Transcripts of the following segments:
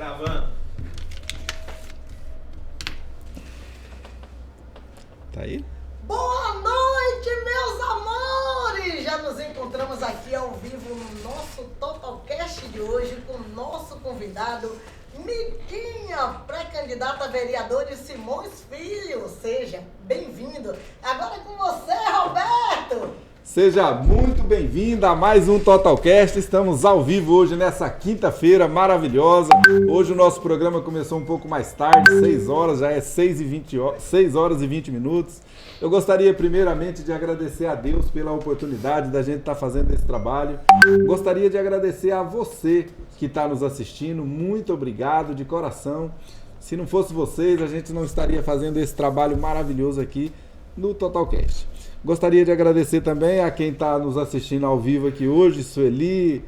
Gravando. Tá aí? Boa noite, meus amores! Já nos encontramos aqui ao vivo no nosso Totalcast de hoje com o nosso convidado, Miquinha, pré-candidato a vereador de Simões Filho. Seja bem-vindo. Agora é com você, Roberto! Seja muito bem-vindo a mais um Totalcast. Estamos ao vivo hoje nessa quinta-feira maravilhosa. Hoje o nosso programa começou um pouco mais tarde, 6 horas, já é 6 horas e 20 minutos. Eu gostaria primeiramente de agradecer a Deus pela oportunidade da gente estar fazendo esse trabalho. Gostaria de agradecer a você que está nos assistindo. Muito obrigado de coração. Se não fosse vocês, a gente não estaria fazendo esse trabalho maravilhoso aqui no Totalcast. Gostaria de agradecer também a quem está nos assistindo ao vivo aqui hoje, Sueli,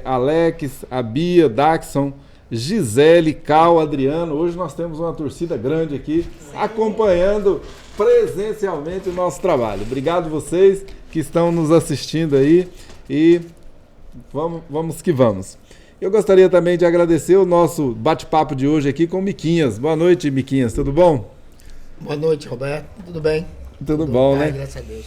Alex, a Bia, Daxon, Gisele, Cal, Adriano. Hoje nós temos uma torcida grande aqui acompanhando presencialmente o nosso trabalho. Obrigado vocês que estão nos assistindo aí e vamos que vamos. Eu gostaria também de agradecer o nosso bate-papo de hoje aqui com o Miquinhas. Boa noite, Miquinhas, tudo bom? Boa noite, Roberto. Tudo bem? Tudo bom, né? Graças a Deus.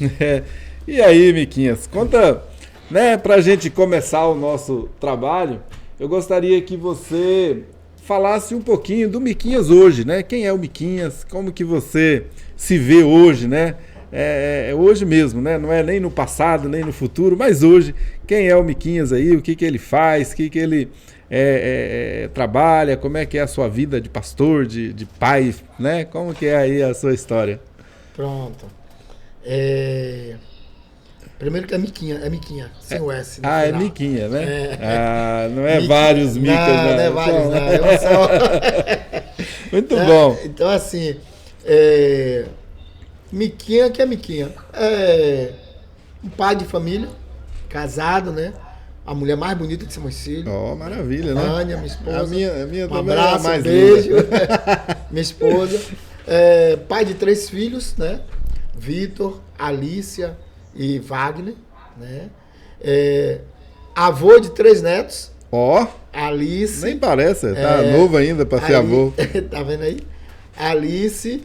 E aí, Miquinhas, conta, né, pra gente começar o nosso trabalho, eu gostaria que você falasse um pouquinho do Miquinhas hoje, né? Quem é o Miquinhas? Como que você se vê hoje, né? É hoje mesmo, né? Não é nem no passado, nem no futuro, mas hoje. Quem é o Miquinhas aí? O que que ele faz? O que que ele trabalha? Como é que é a sua vida de pastor, de pai, né? Como que é aí a sua história? Pronto. Primeiro que é Miquinha, sem o S. Ah, final. é Miquinha, né? Não é Miquinha. vários Micas, Não é vários, não. É um só. Muito bom. Então, assim, Miquinha, que é Miquinha? É um pai de família, casado, né? A mulher mais bonita de Simões Filho. Ó, maravilha, né? Ânia, minha esposa. A minha Um também é a abraço, mais beijo. linda. Minha esposa. Pai de 3 filhos, né? Vitor, Alícia e Wagner, né? Avô de 3 netos. Ó, Alice. nem parece, tá novo ainda para ser avô. Tá vendo aí? Alice,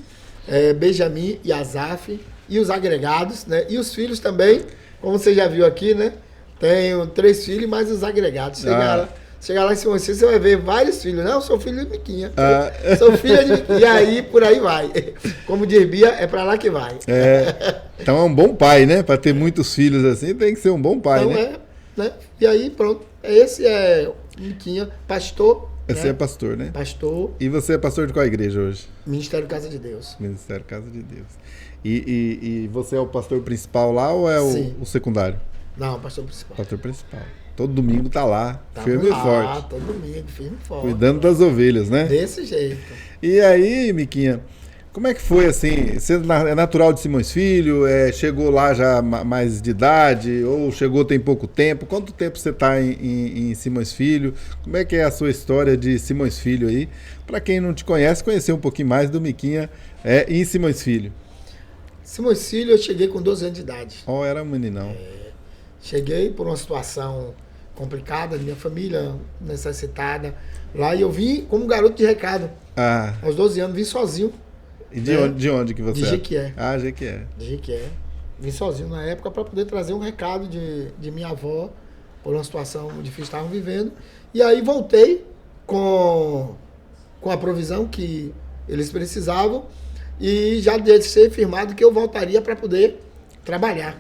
Benjamin e Azaf. E os agregados, né? E os filhos também, como você já viu aqui, né? Tenho 3 filhos, mais os agregados. Chegar lá em Simões Filho, você vai ver vários filhos. Não, eu sou filho de Miquinha. Sou filha de Miquinha. E aí, por aí vai. Como diz Bia, é pra lá que vai. Então é um bom pai, né? Para ter muitos filhos assim, tem que ser um bom pai, Então né? E aí, pronto. Esse é o Miquinha, pastor. Você é pastor, né? Pastor. E você é pastor de qual igreja hoje? Ministério Casa de Deus. Ministério Casa de Deus. E você é o pastor principal lá ou é o secundário? Não, pastor principal. Pastor principal. Todo domingo tá lá, Tamo firme e lá, forte. todo domingo, firme e forte. Cuidando das ovelhas, né? Desse jeito. E aí, Miquinha, como é que foi assim? Você é natural de Simões Filho? Chegou lá já mais de idade? Ou chegou tem pouco tempo? Quanto tempo você está em Simões Filho? Como é que é a sua história de Simões Filho aí? Para quem não te conhece, conhecer um pouquinho mais do Miquinha em Simões Filho. Simões Filho, eu cheguei com 12 anos de idade. Era um meninão. Cheguei por uma situação complicada, minha família necessitada. Lá e eu vim como garoto de recado. Aos 12 anos, vim sozinho. E de onde que você De Jequié. Jequié. De Jequié. Vim sozinho na época para poder trazer um recado de minha avó por uma situação difícil que estavam vivendo. E aí voltei com a provisão que eles precisavam e já deixei firmado que eu voltaria para poder trabalhar.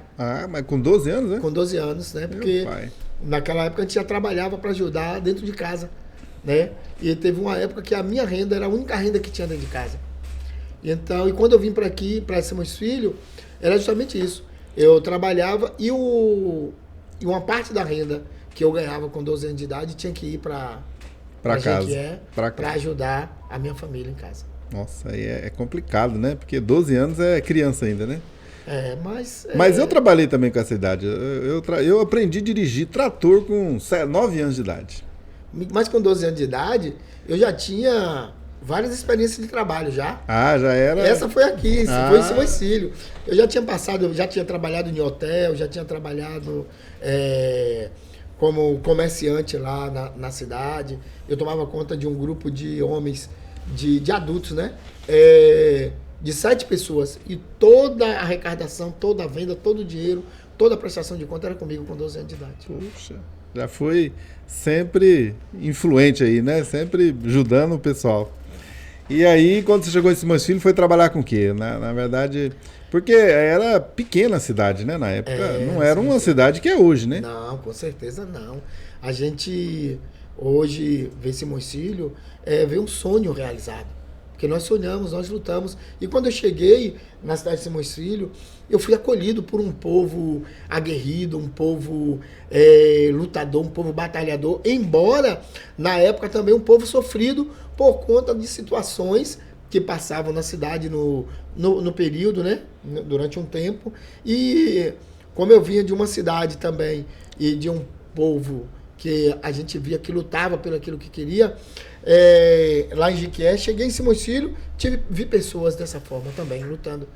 Mas com 12 anos, né? Com 12 anos, né? Porque naquela época a gente já trabalhava para ajudar dentro de casa, né? E teve uma época que a minha renda era a única renda que tinha dentro de casa. Então, e quando eu vim para aqui, para Simões Filho, era justamente isso. Eu trabalhava e uma parte da renda que eu ganhava com 12 anos de idade tinha que ir para casa, para ajudar a minha família em casa. Nossa, aí é complicado, né? Porque 12 anos é criança ainda, né? Mas eu trabalhei também com essa idade. Eu aprendi a dirigir trator com 9 anos de idade. Mas com 12 anos de idade, eu já tinha várias experiências de trabalho já. Já era? Essa foi aqui, foi em Simões Filho. Eu já tinha trabalhado em hotel, já tinha trabalhado como comerciante lá na cidade. Eu tomava conta de um grupo de homens, de adultos, né? De 7 pessoas. E toda a arrecadação, toda a venda, todo o dinheiro, toda a prestação de conta era comigo com 12 anos de idade. Puxa, já foi sempre influente aí, né? Sempre ajudando o pessoal. E aí, quando você chegou em Simões Filho, foi trabalhar com o quê? Na verdade, porque era pequena a cidade, né? Na época, não era uma cidade que é hoje, né? Não, com certeza não. A gente hoje vê Simões Filho, vê um sonho realizado. Porque nós sonhamos, nós lutamos. E quando eu cheguei na cidade de Simões Filho, eu fui acolhido por um povo aguerrido, um povo lutador, um povo batalhador. Embora, na época, também um povo sofrido por conta de situações que passavam na cidade no período, né? Durante um tempo. E como eu vinha de uma cidade também e de um povo que a gente via que lutava pelo aquilo que queria, lá em Jequié, cheguei em Simões Filho, vi pessoas dessa forma também, lutando.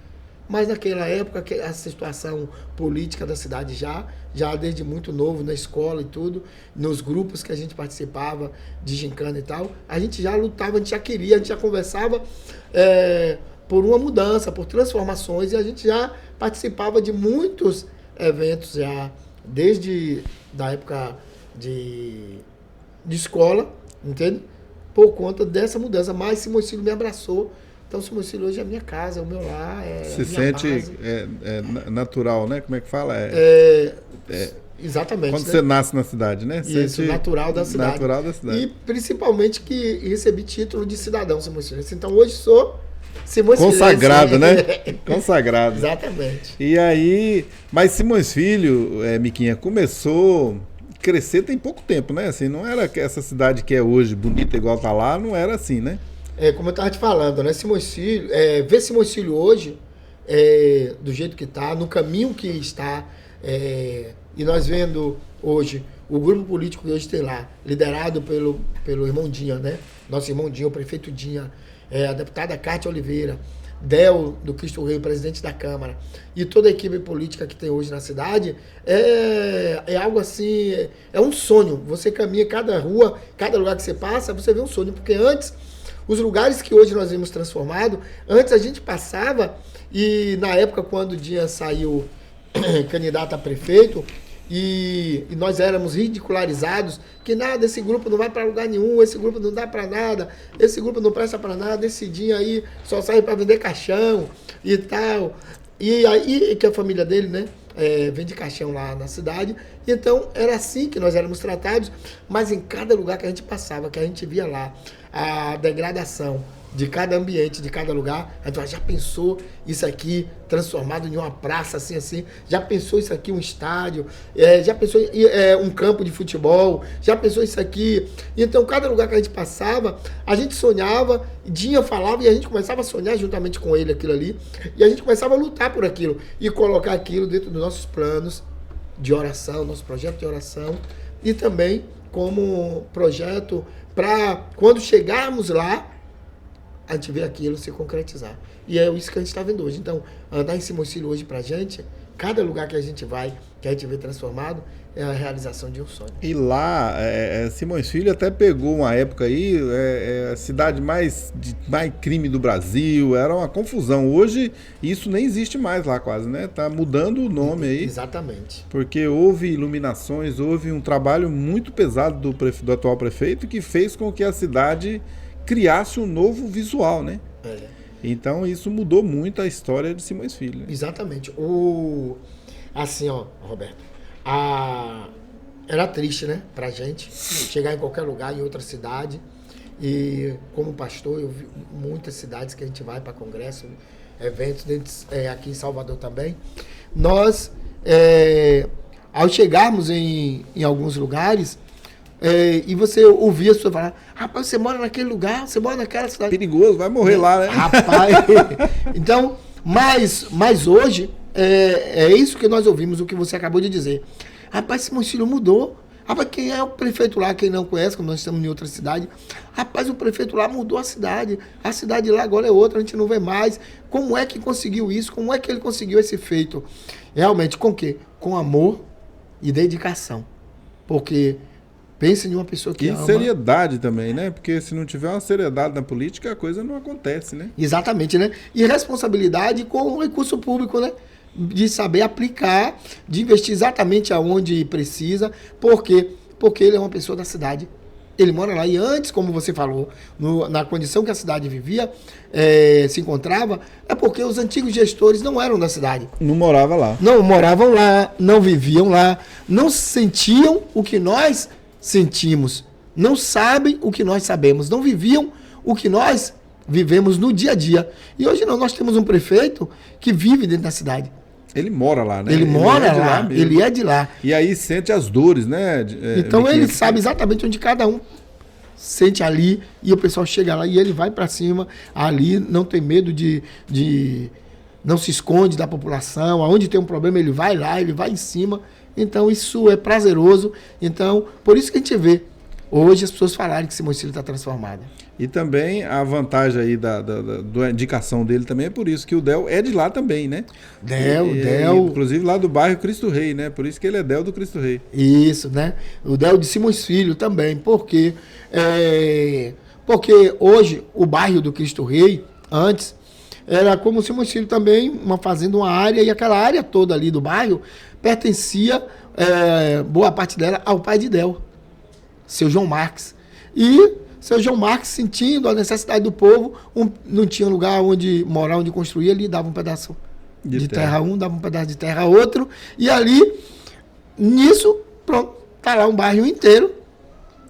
Mas naquela época, a situação política da cidade já desde muito novo, na escola e tudo, nos grupos que a gente participava, de gincana e tal, a gente já lutava, a gente já queria, a gente já conversava por uma mudança, por transformações, e a gente já participava de muitos eventos já, desde da época de escola, entende? Por conta dessa mudança. Mas Simões Filho me abraçou. Então, Simões Filho hoje é a minha casa, é o meu lar, se sente natural, né? Como é que fala? Exatamente. Quando né? você nasce na cidade, né? Isso, natural da cidade. Natural da cidade. E principalmente que recebi título de cidadão Simões Filho. Então, hoje sou Simões Filho. Consagrado, né? Consagrado. Exatamente. E aí, mas Simões Filho, Miquinha, começou a crescer tem pouco tempo, né? Assim, não era essa cidade que é hoje, bonita igual tá lá, não era assim, né? Como eu estava te falando, né? Simões Filho, ver Simões Filho hoje, do jeito que está, no caminho que está, e nós vendo hoje o grupo político que hoje tem lá, liderado pelo irmão Dinha, né? Nosso irmão Dinha, o prefeito Dinha, a deputada Cátia Oliveira, Del do Cristo Rei, presidente da Câmara, e toda a equipe política que tem hoje na cidade, é algo assim, é um sonho. Você caminha cada rua, cada lugar que você passa, você vê um sonho, porque antes, os lugares que hoje nós vimos transformado, antes a gente passava, e na época quando o Dinha saiu candidato a prefeito, e nós éramos ridicularizados, que nada, esse grupo não vai para lugar nenhum, esse grupo não dá para nada, esse grupo não presta para nada, esse Dinha aí só sai para vender caixão e tal. E aí que a família dele, né, vende caixão lá na cidade. Então era assim que nós éramos tratados, mas em cada lugar que a gente passava, que a gente via lá a degradação de cada ambiente, de cada lugar, a gente já pensou isso aqui transformado em uma praça assim, já pensou isso aqui um estádio, já pensou um campo de futebol, já pensou isso aqui. Então cada lugar que a gente passava, a gente sonhava, Dinha falava e a gente começava a sonhar juntamente com ele aquilo ali, e a gente começava a lutar por aquilo e colocar aquilo dentro dos nossos planos de oração, nosso projeto de oração, e também como projeto para quando chegarmos lá, a gente vê aquilo se concretizar. E é isso que a gente está vendo hoje. Então, andar em Simões Filho hoje pra gente, cada lugar que a gente vai, que a gente vê transformado, é a realização de um sonho. E lá, Simões Filho até pegou uma época aí, a cidade mais crime do Brasil, era uma confusão. Hoje, isso nem existe mais lá quase, né? Tá mudando o nome aí. Exatamente. Porque houve iluminações, houve um trabalho muito pesado do atual prefeito que fez com que a cidade criasse um novo visual, né? Então isso mudou muito a história de Simões Filho. Né? Exatamente. Assim, ó, Roberto, era triste, né, pra gente chegar em qualquer lugar, em outra cidade, e como pastor eu vi muitas cidades que a gente vai para congresso, eventos, aqui em Salvador também. Nós, ao chegarmos em alguns lugares, e você ouvia as pessoas falar, rapaz, você mora naquele lugar, você mora naquela cidade. Perigoso, vai morrer lá, né? Rapaz, então, mas hoje, é isso que nós ouvimos, o que você acabou de dizer. Rapaz, Simões Filho mudou. Rapaz, quem é o prefeito lá, quem não conhece, como nós estamos em outra cidade, rapaz, o prefeito lá mudou a cidade lá agora é outra, a gente não vê mais. Como é que conseguiu isso? Como é que ele conseguiu esse feito? Realmente, com o quê? Com amor e dedicação. Porque pense em uma pessoa que E ama. seriedade também, né? Porque se não tiver uma seriedade na política, a coisa não acontece, né? Exatamente, né? E responsabilidade com o recurso público, né? De saber aplicar, de investir exatamente aonde precisa. Por quê? Porque ele é uma pessoa da cidade. Ele mora lá e antes, como você falou, na condição que a cidade vivia, se encontrava, é porque os antigos gestores não eram da cidade. Não morava lá. Não moravam lá, não viviam lá, não sentiam o que nós sentimos, não sabem o que nós sabemos, não viviam o que nós vivemos no dia a dia. E hoje não, nós temos um prefeito que vive dentro da cidade. Ele mora lá, né? Ele mora é de lá, mesmo. ele é de lá. E aí sente as dores, né? Então ele Miquinha? sabe exatamente onde cada um sente ali e o pessoal chega lá e ele vai para cima ali, não tem medo de não se esconde da população, aonde tem um problema ele vai lá, ele vai em cima. Então isso é prazeroso. Então por isso que a gente vê hoje as pessoas falarem que Simões Filho está transformada. E também a vantagem aí da indicação dele também é por isso que o Del é de lá também, né? Del. Inclusive lá do bairro Cristo Rei, né? Por isso que ele é Del do Cristo Rei. Isso, né? O Del de Simões Filho também. Por quê? Porque hoje o bairro do Cristo Rei, antes, era como Simões Filho também, uma fazenda, uma área, e aquela área toda ali do bairro pertencia, boa parte dela, ao pai de Del, seu João Marques. E seu João Marques, sentindo a necessidade do povo, não tinha lugar onde morar, onde construir, ele dava um pedaço de terra um, dava um pedaço de terra outro, e ali, nisso, pronto, tá lá um bairro inteiro,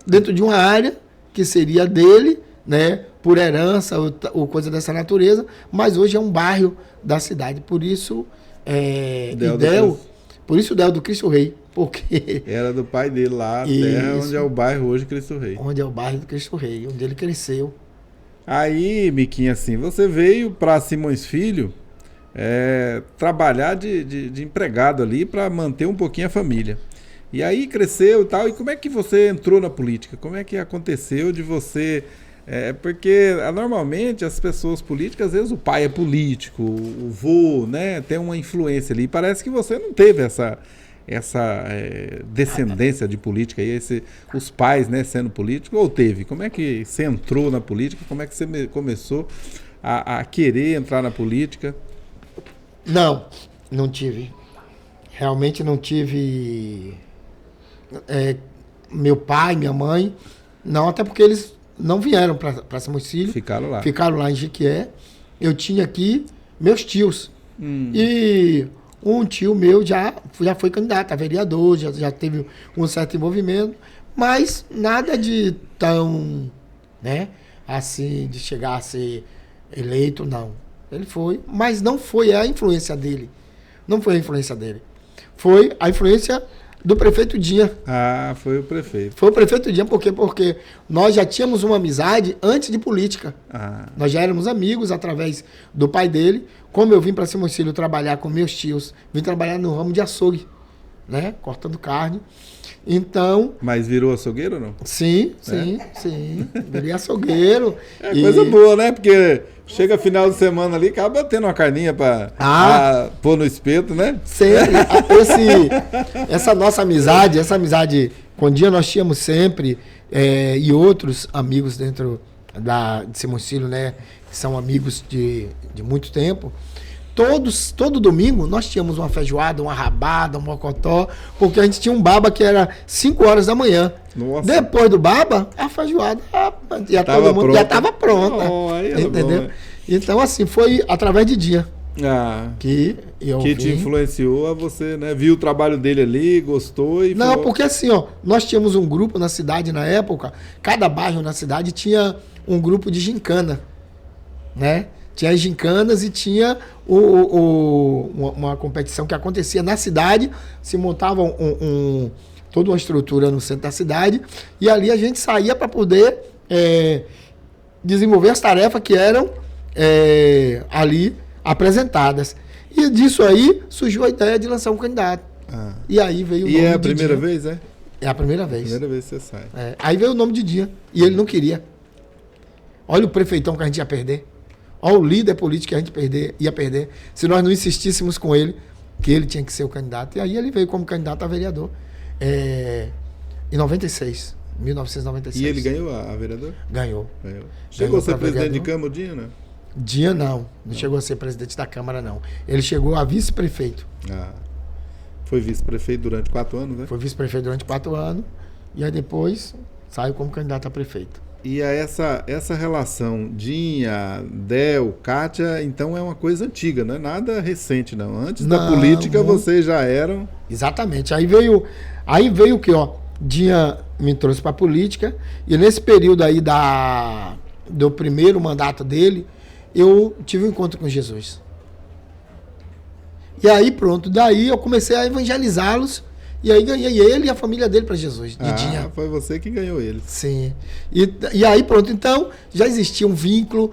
dentro de uma área que seria dele, né, por herança ou coisa dessa natureza, mas hoje é um bairro da cidade. Por isso, por isso o Del do Cristo Rei, porque era do pai dele lá, a terra onde é o bairro hoje Cristo Rei. Onde é o bairro do Cristo Rei, onde ele cresceu. Aí, Miquinha, assim, você veio para Simões Filho trabalhar de empregado ali para manter um pouquinho a família. E aí cresceu e tal. E como é que você entrou na política? Como é que aconteceu de você... porque normalmente as pessoas políticas, às vezes o pai é político, o vô, né, tem uma influência ali. E parece que você não teve essa descendência de política, aí, os pais, né, sendo políticos, ou teve? Como é que você entrou na política? Como é que você começou a querer entrar na política? Não tive. Realmente não tive. Meu pai, minha mãe, não, até porque eles não vieram para Simões Filho. Ficaram lá. Ficaram lá em Jequié. Eu tinha aqui meus tios. E um tio meu já foi candidato a vereador, já teve um certo envolvimento, mas nada de tão, né, assim, de chegar a ser eleito, não. Ele foi, mas não foi a influência dele. Não foi a influência dele. Foi a influência do prefeito Dinha. Ah, foi o prefeito. Foi o prefeito Dinha, por quê? Porque nós já tínhamos uma amizade antes de política. Nós já éramos amigos através do pai dele. Como eu vim para Simões Filho trabalhar com meus tios, vim trabalhar no ramo de açougue, né? Cortando carne. Então... Mas virou açougueiro ou não? Sim. Virei açougueiro. Coisa boa, né? Porque chega final de semana ali, acaba tendo uma carninha para pôr no espeto, né? Sempre. Essa nossa amizade, com o Dinha nós tínhamos sempre, e outros amigos dentro de Simões Filho, né? Que são amigos de muito tempo. Todo domingo nós tínhamos uma feijoada, uma rabada, um mocotó, porque a gente tinha um baba que era 5 horas da manhã. Nossa. Depois do baba, a feijoada já estava pronta. Entendeu? Bom, então, assim, foi através de Dinha. Que te influenciou a você, né? Viu o trabalho dele ali, gostou e... Não, porque assim, nós tínhamos um grupo na cidade na época, cada bairro na cidade tinha um grupo de gincana, né? Tinha as gincanas e tinha uma competição que acontecia na cidade, se montava toda uma estrutura no centro da cidade, e ali a gente saía para poder desenvolver as tarefas que eram ali apresentadas. E disso aí surgiu a ideia de lançar um candidato. E aí veio o nome de Dinha. E é a primeira vez, é? É a primeira vez. Primeira vez que você sai. Aí veio o nome de Dinha. E ele não queria. Olha o prefeitão que a gente ia perder. Olha o líder político que a gente ia perder. Se nós não insistíssemos com ele, que ele tinha que ser o candidato. E aí ele veio como candidato a vereador. Em 96. 1996. E ele ganhou a vereadora? Ganhou. Chegou a ser pra presidente de vereador. Câmara, o Dinha, né? Dia não chegou a ser presidente da Câmara, não. Ele chegou a vice-prefeito. Foi vice-prefeito durante 4 anos, né? Foi vice-prefeito durante 4 anos e aí depois saiu como candidato a prefeito. E essa relação Dinha, Del, Kátia, então é uma coisa antiga, não é nada recente, não. Antes da política vocês já eram... Exatamente. Aí veio o que, ó, Dinha me trouxe para a política e nesse período aí do primeiro mandato dele, eu tive um encontro com Jesus. E aí pronto, daí eu comecei a evangelizá-los e aí ganhei ele e a família dele para Jesus. Dinha. Foi você que ganhou eles. Sim. E aí pronto, então já existia um vínculo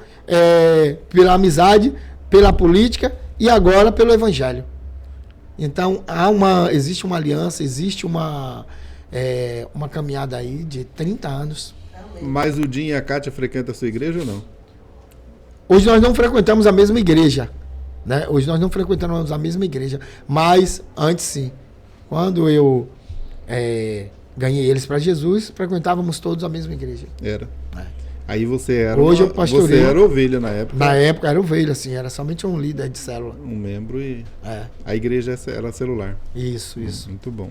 pela amizade, pela política e agora pelo evangelho. Então existe uma aliança, existe uma caminhada aí de 30 anos. Mas o Dinha e a Kátia frequentam a sua igreja ou não? Hoje nós não frequentamos a mesma igreja, né? Hoje nós não frequentamos a mesma igreja, mas antes sim. Quando eu ganhei eles para Jesus, frequentávamos todos a mesma igreja. Era. Aí você era Hoje eu pastorei. Você era ovelha na época. Na época era ovelha, assim, era somente um líder de célula. Um membro e a igreja era celular. Isso. Muito bom.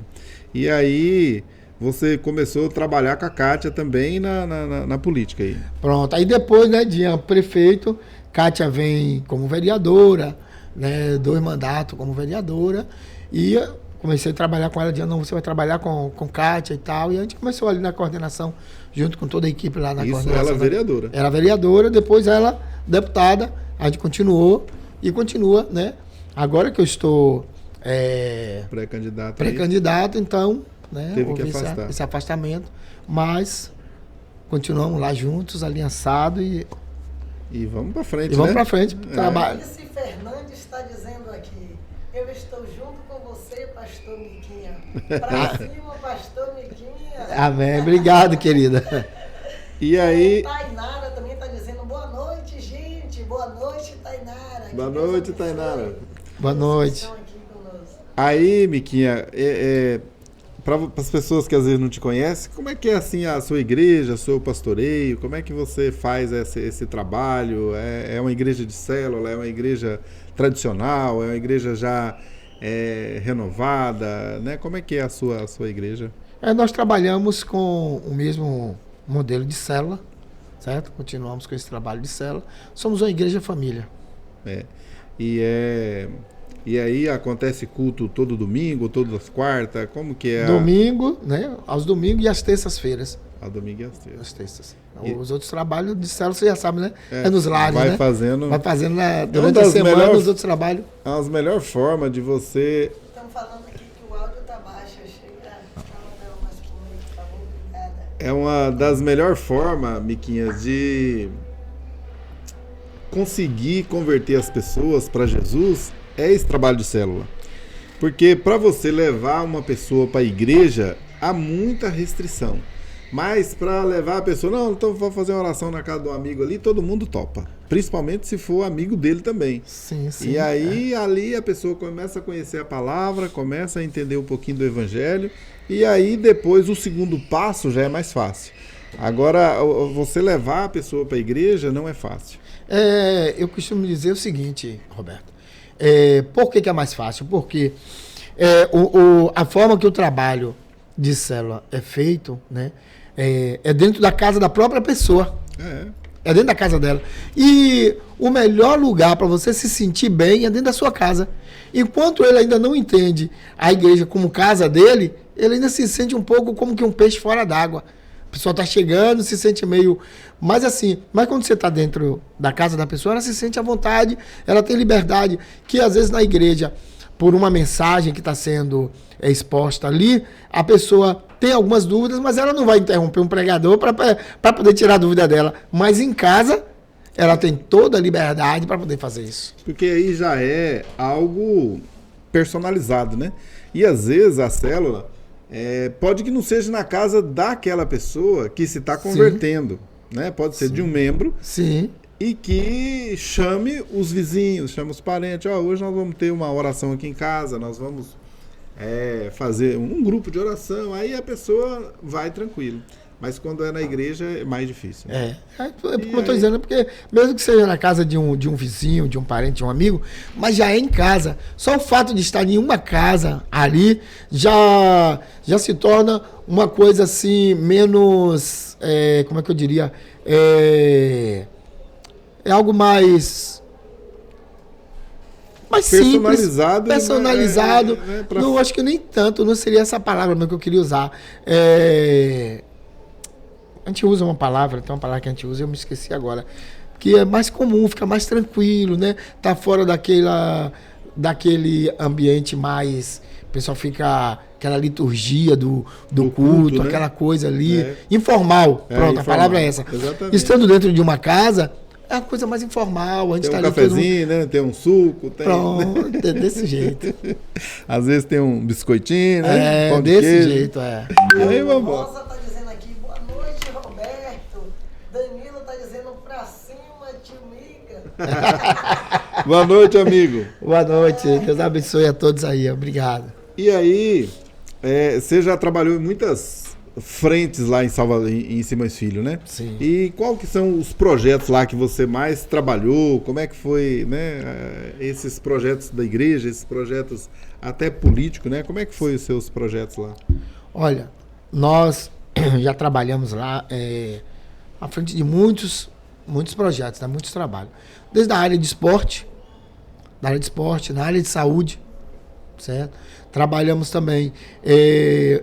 E aí você começou a trabalhar com a Kátia também na política aí. Pronto, aí depois, né, Dinha prefeito, Kátia vem como vereadora, né, 2 mandatos como vereadora, e comecei a trabalhar com ela, Dinha, não, você vai trabalhar com Kátia e tal, e a gente começou ali na coordenação, junto com toda a equipe lá na coordenação. Ela vereadora. Era vereadora, depois ela deputada, a gente continuou e continua, né, agora que eu estou pré-candidato, então, né, teve que houve afastar. esse afastamento, mas continuamos lá juntos, aliançados e vamos para frente, e vamos para frente, trabalho. Alice Fernandes está dizendo aqui, eu estou junto com você, pastor Miquinha. Pra cima, pastor Miquinha. Amém, obrigado, querida. E aí... Tainara também está dizendo, boa noite, gente, boa noite, Tainara. Boa noite, Tainara. Boa noite. Aí, Miquinha, para as pessoas que às vezes não te conhecem, como é que é assim a sua igreja, o seu pastoreio? Como é que você faz esse trabalho? É uma igreja de célula? É uma igreja tradicional? É uma igreja já renovada? Né? Como é que é a sua igreja? Nós trabalhamos com o mesmo modelo de célula, certo? Continuamos com esse trabalho de célula. Somos uma igreja família. E aí acontece culto todo domingo, todas as quartas? Como que é? Domingo, né? Aos domingos e às terças-feiras. Ao domingo e às terças. Às terças. Os outros trabalhos de célula, você já sabe, né? Nos lares, vai né? fazendo durante a semana os outros trabalhos. É uma das melhores formas de você... Estamos falando aqui que o áudio está baixo. É uma das melhores formas, Miquinhas, de conseguir converter as pessoas para Jesus esse trabalho de célula. Porque para você levar uma pessoa para a igreja, há muita restrição. Mas para levar a pessoa, não, então vou fazer uma oração na casa de um amigo ali, todo mundo topa. Principalmente se for amigo dele também. Sim. E aí, ali a pessoa começa a conhecer a palavra, começa a entender um pouquinho do evangelho. E aí, depois, o segundo passo já é mais fácil. Agora, você levar a pessoa para a igreja não é fácil. Eu costumo dizer o seguinte, Roberto. Por que é mais fácil? Porque a forma que o trabalho de célula é feito, né, é dentro da casa da própria pessoa. É dentro da casa dela. E o melhor lugar para você se sentir bem é dentro da sua casa. Enquanto ele ainda não entende a igreja como casa dele, ele ainda se sente um pouco como que um peixe fora d'água. A pessoa está chegando, se sente meio... Mas quando você está dentro da casa da pessoa, ela se sente à vontade, ela tem liberdade, que às vezes na igreja, por uma mensagem que está sendo exposta ali, a pessoa tem algumas dúvidas, mas ela não vai interromper um pregador para poder tirar a dúvida dela. Mas em casa, ela tem toda a liberdade para poder fazer isso. Porque aí já é algo personalizado, né? E às vezes a célula pode que não seja na casa daquela pessoa que se está convertendo, né? Pode ser de um membro. Sim. E que chame os vizinhos, chame os parentes. Hoje nós vamos ter uma oração aqui em casa, nós vamos fazer um grupo de oração, aí a pessoa vai tranquilo. Mas quando é na igreja é mais difícil. Né? Como eu estou dizendo, porque mesmo que seja na casa de um vizinho, de um parente, de um amigo, mas já é em casa. Só o fato de estar em uma casa ali já se torna uma coisa assim, menos, como é que eu diria? É algo mais personalizado. Simples, personalizado. Não, acho que nem tanto, não seria essa palavra que eu queria usar. A gente usa uma palavra, tem uma palavra que a gente usa, eu me esqueci agora, que é mais comum, fica mais tranquilo, né? Tá fora daquele ambiente mais... O pessoal fica... Aquela liturgia do culto, né? Aquela coisa ali, informal. Pronto, a palavra é essa. Exatamente. Estando dentro de uma casa, é uma coisa mais informal. A gente tem um tá cafezinho, né? Tem um suco. Pronto, desse jeito. Às vezes tem um biscoitinho, né? Pão de queijo. Jeito, Aí vamos. Rosa tá dizendo aqui, boa noite, Roberto. Danilo tá dizendo pra cima, tio Mica. Boa noite, amigo. Boa noite. Deus abençoe a todos aí. Obrigado. E aí, você já trabalhou em muitas frentes lá em Simões Filho, né? Sim. E qual que são os projetos lá que você mais trabalhou? Como é que foi, né? Esses projetos da igreja, esses projetos até políticos, né? Como é que foi os seus projetos lá? Olha, nós já trabalhamos lá à frente de muitos projetos, né? Muitos trabalhos. Desde a área de esporte, na área de saúde, certo? Trabalhamos também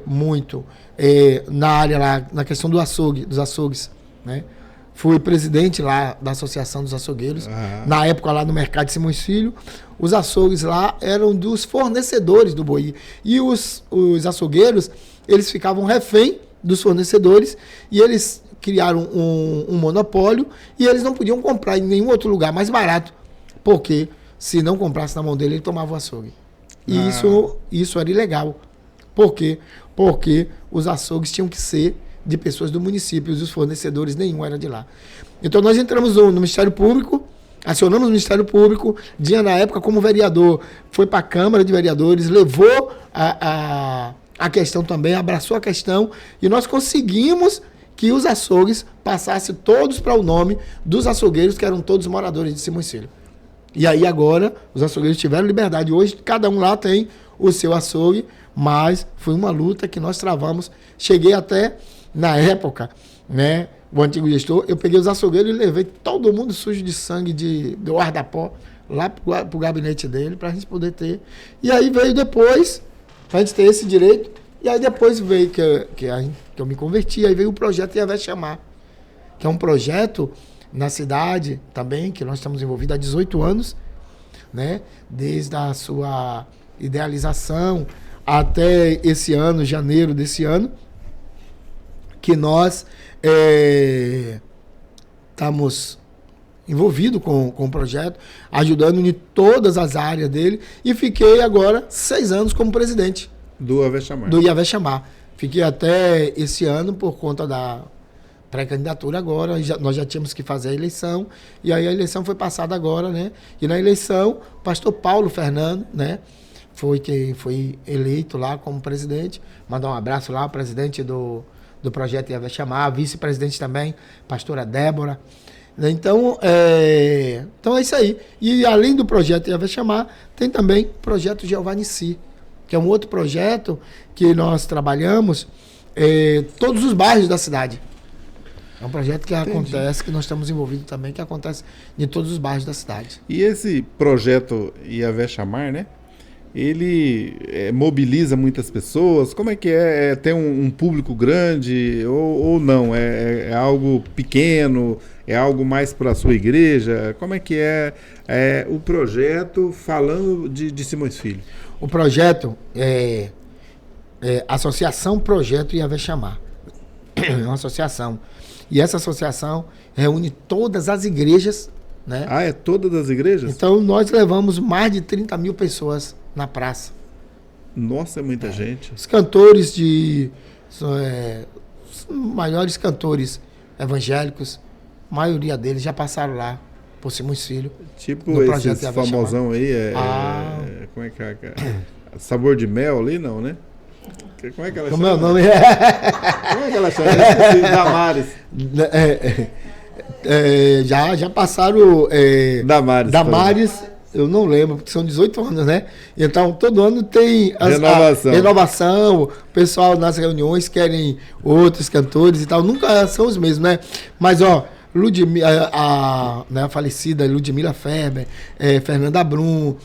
muito na área lá, na questão dos açougues, né? Fui presidente lá da Associação dos Açougueiros. Na época lá no mercado de Simões Filho, os açougues lá eram dos fornecedores do boi. E os açougueiros, eles ficavam refém dos fornecedores e eles criaram um monopólio e eles não podiam comprar em nenhum outro lugar mais barato, porque se não comprasse na mão dele, ele tomava o açougue. E isso era ilegal. Por quê? Porque os açougues tinham que ser de pessoas do município, e os fornecedores nenhum era de lá. Então nós entramos no Ministério Público, acionamos o Ministério Público, Dinha na época como vereador, foi para a Câmara de Vereadores, levou a questão também, abraçou a questão, e nós conseguimos que os açougues passassem todos para o nome dos açougueiros, que eram todos moradores de Simões Filho. E aí agora os açougueiros tiveram liberdade. Hoje cada um lá tem o seu açougue, mas foi uma luta que nós travamos. Cheguei até, na época, né, o antigo gestor, eu peguei os açougueiros e levei todo mundo sujo de sangue do Ardapó lá para o gabinete dele, para a gente poder ter. E aí veio depois, para a gente ter esse direito, e aí depois veio que eu me converti, aí veio o projeto Iavé Chamar, que é um projeto na cidade também, que nós estamos envolvidos há 18 anos, né? Desde a sua idealização até esse ano, janeiro desse ano, que nós estamos envolvidos com o projeto, ajudando em todas as áreas dele, e fiquei agora 6 anos como presidente do Iavé Chamar. Fiquei até esse ano por conta da pré-candidatura agora, nós já tínhamos que fazer a eleição, e aí a eleição foi passada agora, né? E na eleição, o pastor Paulo Fernando, né? Foi quem foi eleito lá como presidente. Mandar um abraço lá ao presidente do projeto Iavé Chamar, a vice-presidente também, pastora Débora. Então é isso aí. E além do projeto Iavé Chamar, tem também o projeto Jeová Nissi, que é um outro projeto que nós trabalhamos todos os bairros da cidade. É um projeto que acontece, que nós estamos envolvidos também, que acontece em todos os bairros da cidade. E esse projeto Iavé Chamar, né? Ele mobiliza muitas pessoas? Como é que é? Tem um público grande ou não? É algo pequeno? É algo mais para a sua igreja? Como é que é o projeto falando de Simões Filho? O projeto é Associação Projeto Iavé Chamar. É uma associação. E essa associação reúne todas as igrejas, né? É todas as igrejas? Então nós levamos mais de 30 mil pessoas na praça. Nossa, é muita gente. Os cantores os maiores cantores evangélicos, a maioria deles já passaram lá por Simões Filho. Tipo esses famosão aí, como é que é? Sabor de Mel ali, não, né? Como é que ela chama? Como é o nome? Como é que ela chama? Eu esqueci, Damares. Já passaram Damares. Eu não lembro, porque são 18 anos, né? Então, todo ano tem Renovação. a renovação, o pessoal nas reuniões querem outros cantores e tal, nunca são os mesmos, né? Mas, ó, a falecida Ludmila Ferber, Fernanda Brum,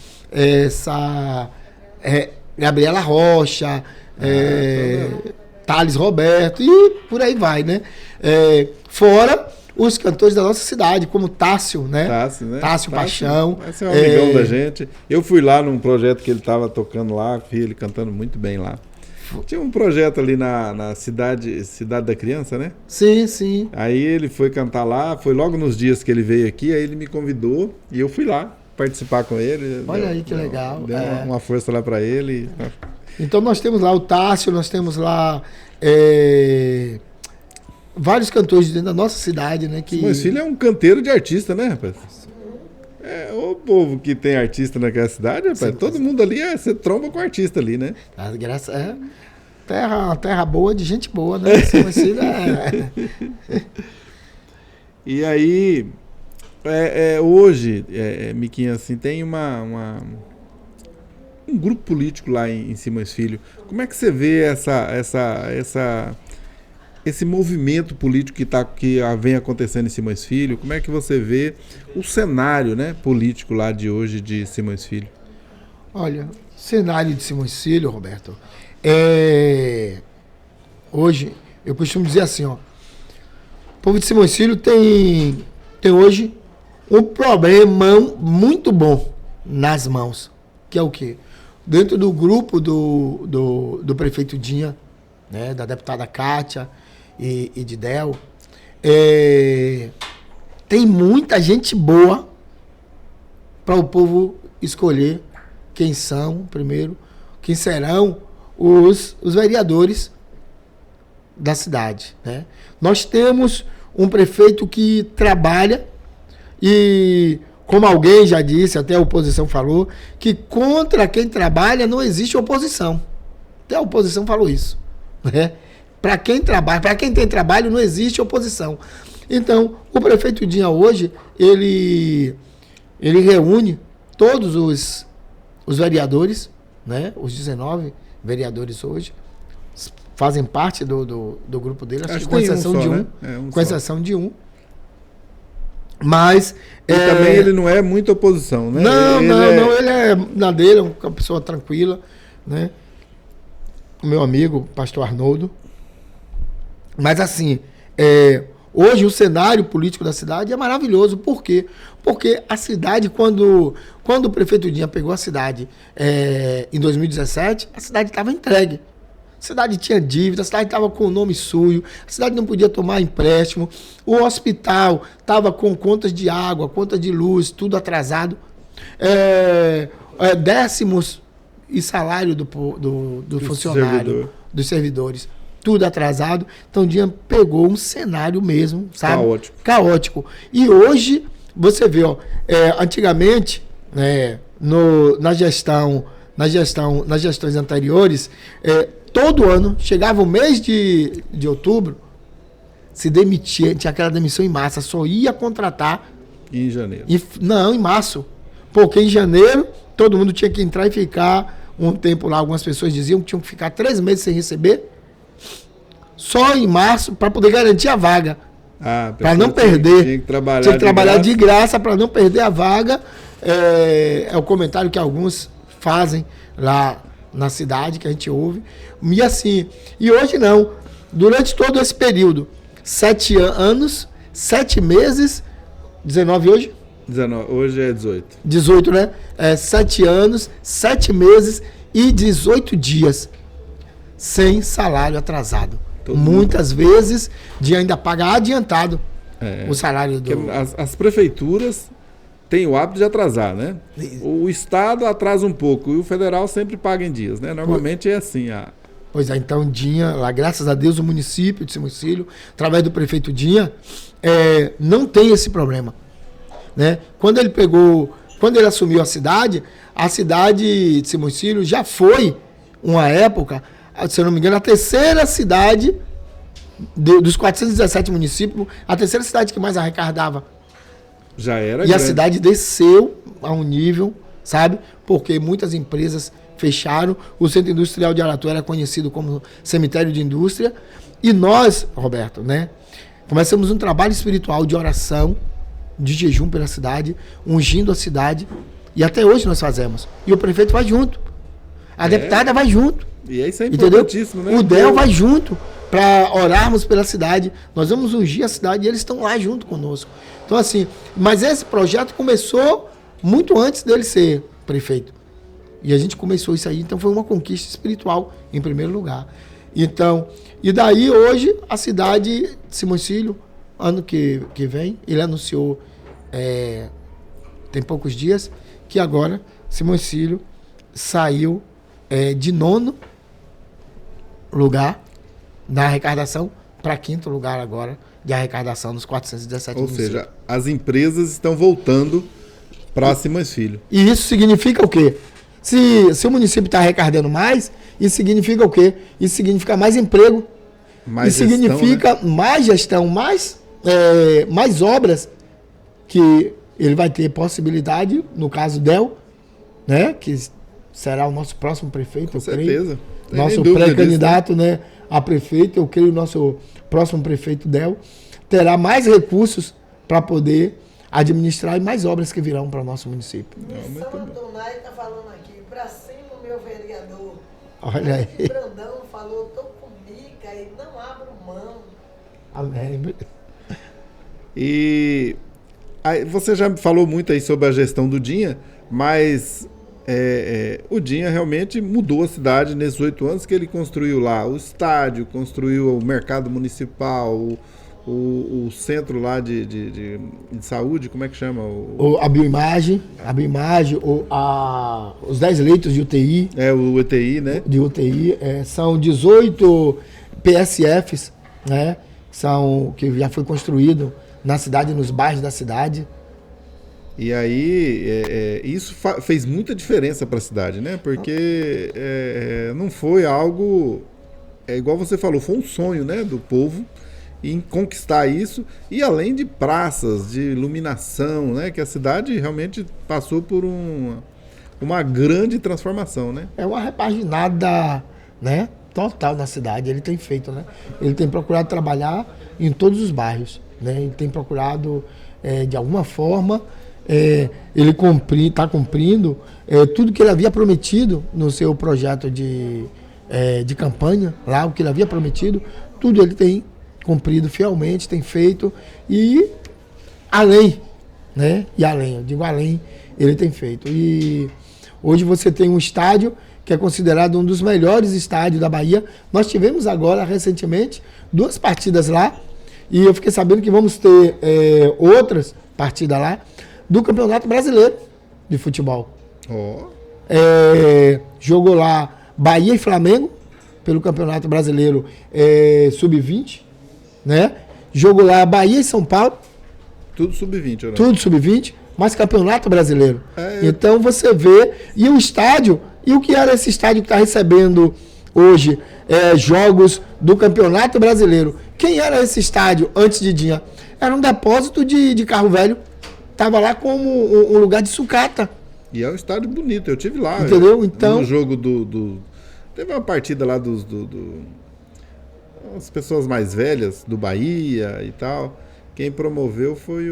Gabriela Rocha, Thales Roberto, e por aí vai, né? Fora os cantores da nossa cidade, como Tássio, né? Tássio Paixão. Esse é um amigão da gente. Eu fui lá num projeto que ele estava tocando lá, vi ele cantando muito bem lá. Tinha um projeto ali na Cidade da Criança, né? Sim, sim. Aí ele foi cantar lá, foi logo nos dias que ele veio aqui, aí ele me convidou e eu fui lá participar com ele. Olha aí que legal. Deu uma força lá para ele. Então nós temos lá o Tássio, nós temos lá vários cantores dentro da nossa cidade, né? Simões Filho é um canteiro de artista, né, rapaz? O povo que tem artista naquela cidade, rapaz, sim, todo mundo ali, você tromba com artista ali, né? Terra boa de gente boa, né? Simões Filho E aí, hoje, Miquinha, assim, tem um grupo político lá em Simões Filho. Como é que você vê esse movimento político que vem acontecendo em Simões Filho? Como é que você vê o cenário, né, político lá de hoje de Simões Filho? Olha, o cenário de Simões Filho, Roberto, hoje, eu costumo dizer assim, ó, o povo de Simões Filho tem hoje um problema muito bom nas mãos, que é o quê? Dentro do grupo do prefeito Dinha, né, da deputada Kátia e de Del, tem muita gente boa para o povo escolher quem são, primeiro, quem serão os vereadores da cidade, né? Nós temos um prefeito que trabalha e, como alguém já disse, até a oposição falou, que contra quem trabalha não existe oposição. Até a oposição falou isso, né? Para quem trabalha, para quem tem trabalho, não existe oposição. Então, o prefeito Dinha hoje, ele reúne todos os vereadores, né? Os 19 vereadores hoje fazem parte do grupo dele, acho que com exceção de um. Né? Com exceção de um. Mas... E também ele não é muita oposição, né? Não, ele é na dele, é uma pessoa tranquila, né? O meu amigo, pastor Arnoldo. Mas assim, hoje o cenário político da cidade é maravilhoso. Por quê? Porque a cidade, quando o prefeito Dinha pegou a cidade em 2017, a cidade estava entregue. A cidade tinha dívida, a cidade estava com o nome sujo, a cidade não podia tomar empréstimo, o hospital estava com contas de água, contas de luz, tudo atrasado, décimos e salário do funcionário, dos servidores, tudo atrasado. Então o Dinha pegou um cenário mesmo, sabe? Caótico. E hoje, você vê, antigamente, nas gestões anteriores, todo ano, chegava o mês de outubro, se demitia, tinha aquela demissão em massa, só ia contratar... Em janeiro. Não, em março. Porque em janeiro, todo mundo tinha que entrar e ficar um tempo lá. Algumas pessoas diziam que tinham que ficar 3 meses sem receber. Só em março, para poder garantir a vaga. Para não perder. Tinha que trabalhar de graça para não perder a vaga. É o comentário que alguns fazem lá na cidade, que a gente ouve. E assim, e hoje não. Durante todo esse período, 7 anos, 7 meses, 19 hoje? 19, hoje é 18. 18, né? 7 anos, 7 meses e 18 dias sem salário atrasado. Muitas vezes de ainda pagar adiantado o salário do... As prefeituras têm o hábito de atrasar, né? O Estado atrasa um pouco e o federal sempre paga em dias, né? Normalmente é assim. Pois é, então Dinha, lá graças a Deus o município de Simões Filho, através do prefeito Dinha, não tem esse problema, né? Quando quando ele assumiu a cidade de Simões Filho já foi, uma época, se eu não me engano, a terceira cidade dos 417 municípios, a terceira cidade que mais arrecadava. Já era E grande. a cidade desceu a um nível, sabe? Porque muitas empresas fecharam. O Centro Industrial de Aratu era conhecido como cemitério de indústria. E nós, Roberto, né? Começamos um trabalho espiritual de oração, de jejum pela cidade, ungindo a cidade. E até hoje nós fazemos. E o prefeito vai junto. A deputada vai junto. E isso é Entendeu? importantíssimo, né? O DEL vai junto para orarmos pela cidade. Nós vamos ungir a cidade e eles estão lá junto conosco. Então, assim, mas esse projeto começou muito antes dele ser prefeito. E a gente começou isso aí, então foi uma conquista espiritual, em primeiro lugar. Então, e daí hoje a cidade de Simões Filho, ano que vem, ele anunciou, tem poucos dias, que agora Simões Filho saiu de 9º lugar na arrecadação para 5º lugar agora de arrecadação dos 417 Ou municípios. seja, as empresas estão voltando para Simões Filho. E isso significa o quê? Se o município está arrecadando mais, isso significa o quê? Isso significa mais emprego. Mais isso gestão, significa né? mais gestão, mais obras que ele vai ter possibilidade, no caso DEL, né? Que será o nosso próximo prefeito, Com eu creio. certeza. Tem Nosso nem dúvida pré-candidato, né, a prefeito, eu creio o nosso próximo prefeito DEL terá mais recursos para poder administrar e mais obras que virão para o nosso município. Missão Adonai está falando aqui, para cima, meu vereador. Olha aí. Brandão falou, tô com mica e não abro mão. Amém. E aí, você já falou muito aí sobre a gestão do Dinha, mas o Dinha realmente mudou a cidade nesses 8 anos que ele construiu lá o estádio, construiu o mercado municipal, o centro lá de saúde, como é que chama? A bioimagem, os 10 leitos de UTI. O UTI, né? De UTI, são 18 PSFs, né? Que já foi construído na cidade, nos bairros da cidade. E aí, isso fez muita diferença para a cidade, né? Porque não foi algo... igual você falou, foi um sonho, né, do povo em conquistar isso. E além de praças, de iluminação, né? Que a cidade realmente passou por uma grande transformação, né? É uma repaginada, né, total na cidade. Ele tem feito, né? Ele tem procurado trabalhar em todos os bairros, né? Ele tem procurado, de alguma forma... ele está cumprindo tudo que ele havia prometido no seu projeto de campanha, lá o que ele havia prometido, tudo ele tem cumprido fielmente, tem feito e além, né? E além, eu digo além, ele tem feito. E hoje você tem um estádio que é considerado um dos melhores estádios da Bahia. Nós tivemos agora, recentemente, 2 partidas lá e eu fiquei sabendo que vamos ter outras partidas lá do Campeonato Brasileiro de Futebol. Jogou lá Bahia e Flamengo pelo Campeonato Brasileiro Sub-20, né? Jogou lá Bahia e São Paulo. Tudo sub-20, né? Tudo sub-20, mas Campeonato Brasileiro. Então você vê, e o estádio, e o que era esse estádio que está recebendo hoje jogos do Campeonato Brasileiro? Quem era esse estádio antes de Dinha? Era um depósito de carro velho. Tava lá como um lugar de sucata. E é um estádio bonito, eu tive lá. Entendeu? Então... No jogo teve uma partida lá as pessoas mais velhas do Bahia e tal. Quem promoveu foi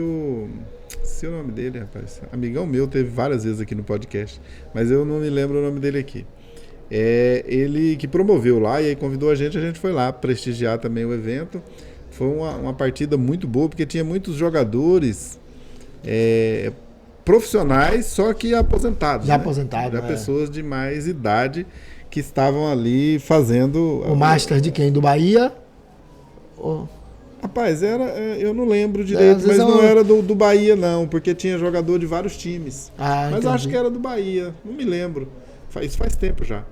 sei o nome dele, rapaz. Amigão meu, teve várias vezes aqui no podcast. Mas eu não me lembro o nome dele aqui. Ele que promoveu lá e aí convidou a gente foi lá prestigiar também o evento. Foi uma partida muito boa, porque tinha muitos jogadores... profissionais, só que aposentados. Já né? aposentados. Já pessoas de mais idade que estavam ali fazendo... O Master de quem? Do Bahia? Rapaz, eu não lembro direito, mas não era do Bahia, não, porque tinha jogador de vários times. Mas entendi. acho que era do Bahia, não me lembro. Faz tempo já.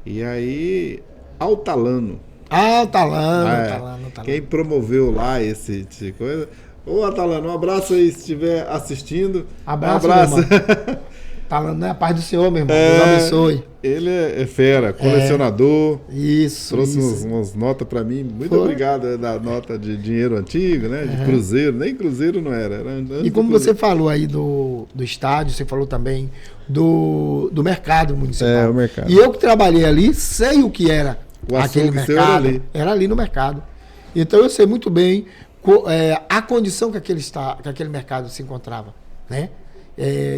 E aí, Altalano. Altalano. Quem promoveu lá esse coisa... Ô, Atalano, um abraço aí se estiver assistindo. Abraço, um abraço. meu irmão. Atalano, né? A paz do Senhor, meu irmão. Deus abençoe. Ele é fera, colecionador. Isso. Trouxe isso. umas notas pra mim. Muito Foi? obrigado da nota de dinheiro antigo, né? De cruzeiro. Nem cruzeiro não era. Antes E como do você falou aí do estádio, você falou também do mercado municipal. É, o mercado. E eu que trabalhei ali, sei o que era O aquele açougue seu mercado. era ali. Era ali no mercado. Então eu sei muito bem a condição que aquele mercado se encontrava, né?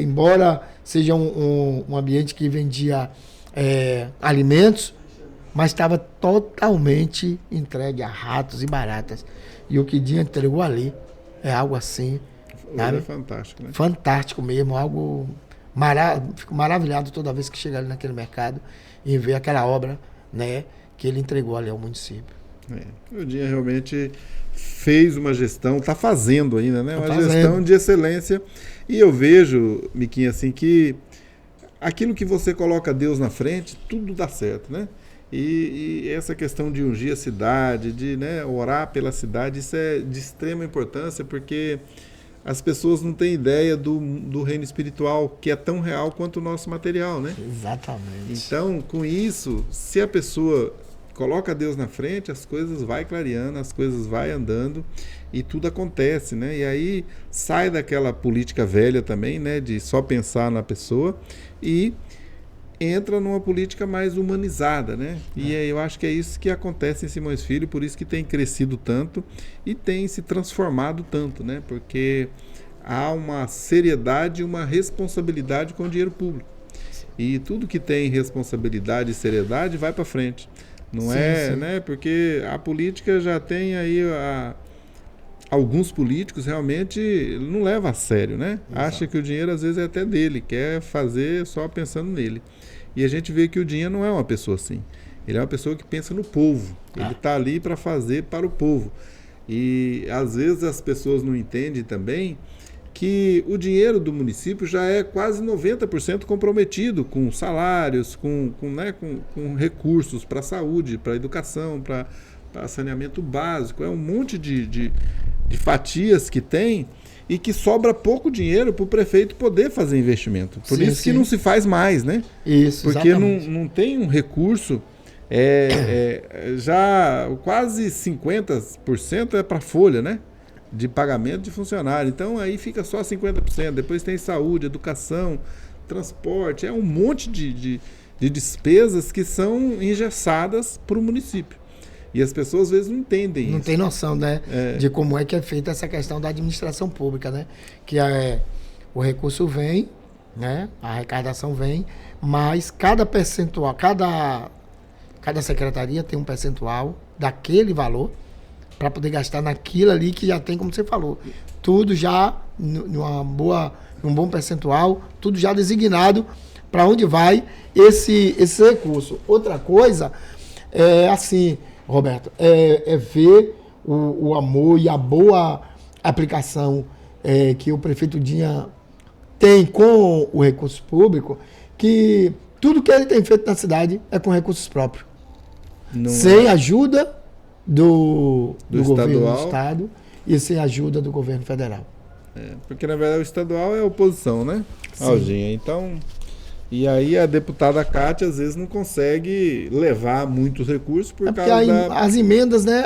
Embora seja um ambiente que vendia alimentos, mas estava totalmente entregue a ratos e baratas. E o que Dinha entregou ali é algo assim, sabe? É fantástico, né? Fantástico mesmo, algo fico maravilhado toda vez que chego ali naquele mercado e ver aquela obra, né, que ele entregou ali ao município. O Dinha realmente fez uma gestão, está fazendo ainda, né? Tá Uma fazendo. gestão de excelência. E eu vejo, Miquinha, assim, que aquilo que você coloca Deus na frente, tudo dá certo, né? E essa questão de ungir a cidade, de, né, orar pela cidade, isso é de extrema importância, porque as pessoas não têm ideia do reino espiritual, que é tão real quanto o nosso material, né? Exatamente. Então, com isso, se a pessoa coloca Deus na frente, as coisas vai clareando, as coisas vai andando e tudo acontece, né? E aí sai daquela política velha também, né? De só pensar na pessoa e entra numa política mais humanizada, né? E aí eu acho que é isso que acontece em Simões Filho, por isso que tem crescido tanto e tem se transformado tanto, né? Porque há uma seriedade e uma responsabilidade com o dinheiro público. E tudo que tem responsabilidade e seriedade vai para frente. Não Sim, é, sim. né? Porque a política já tem aí alguns políticos realmente não levam a sério, né? Exato. Acha que o dinheiro às vezes é até dele, quer fazer só pensando nele. E a gente vê que o Dinha não é uma pessoa assim. Ele é uma pessoa que pensa no povo. Ele está ali para fazer para o povo. E às vezes as pessoas não entendem também que o dinheiro do município já é quase 90% comprometido com salários, com recursos para saúde, para educação, para saneamento básico. É um monte de fatias que tem e que sobra pouco dinheiro para o prefeito poder fazer investimento. Por Sim, isso que sim. não se faz mais, né? Isso, Porque exatamente. não tem um recurso, já quase 50% é para folha, né? De pagamento de funcionário. Então aí fica só 50%. Depois tem saúde, educação, transporte. É um monte de despesas que são engessadas para o município. E as pessoas às vezes não entendem Não isso. tem noção, né? De como é que é feita essa questão da administração pública, né? Que o recurso vem, né? A arrecadação vem, mas cada percentual, cada secretaria tem um percentual daquele valor para poder gastar naquilo ali que já tem, como você falou, tudo já num bom percentual, tudo já designado para onde vai esse recurso. Outra coisa é assim, Roberto, é ver o amor e a boa aplicação que o prefeito Dinha tem com o recurso público, que tudo que ele tem feito na cidade é com recursos próprios. Sem ajuda do governo do estado e sem ajuda do governo federal. Porque na verdade o estadual é oposição, né? Sim. Alginha. Então, e aí a deputada Cátia às vezes não consegue levar muitos recursos por Porque causa as emendas, né,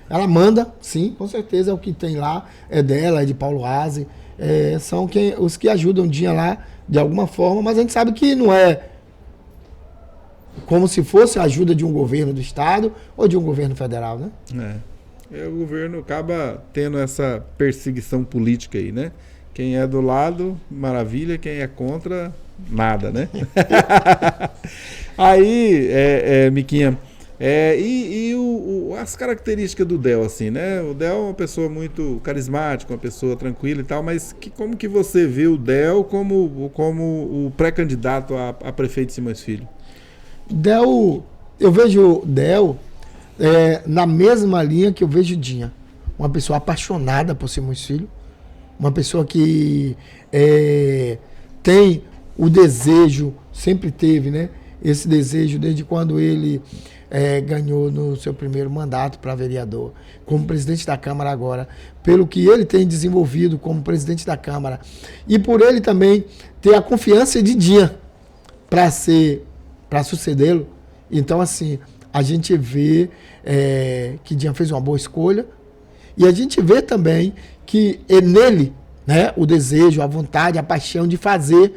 ela manda, sim, com certeza é o que tem lá, é dela, é de Paulo Aze, são os que ajudam o Dinha lá de alguma forma, mas a gente sabe que não é como se fosse a ajuda de um governo do estado ou de um governo federal, né? O governo acaba tendo essa perseguição política aí, né? Quem é do lado, maravilha, quem é contra, nada, né? Aí, Miquinha, as características do Del, assim, né? O Del é uma pessoa muito carismática, uma pessoa tranquila e tal, mas como que você vê o Del como o pré-candidato a prefeito de Simões Filho? Eu vejo o Del na mesma linha que eu vejo o Dinha. Uma pessoa apaixonada por Simões Filho, uma pessoa que tem o desejo, sempre teve, né? Esse desejo desde quando ele ganhou no seu primeiro mandato para vereador, como presidente da Câmara agora, pelo que ele tem desenvolvido como presidente da Câmara, e por ele também ter a confiança de Dinha para sucedê-lo. Então, assim, a gente vê que Dinha fez uma boa escolha, e a gente vê também que é nele, né, o desejo, a vontade, a paixão de fazer,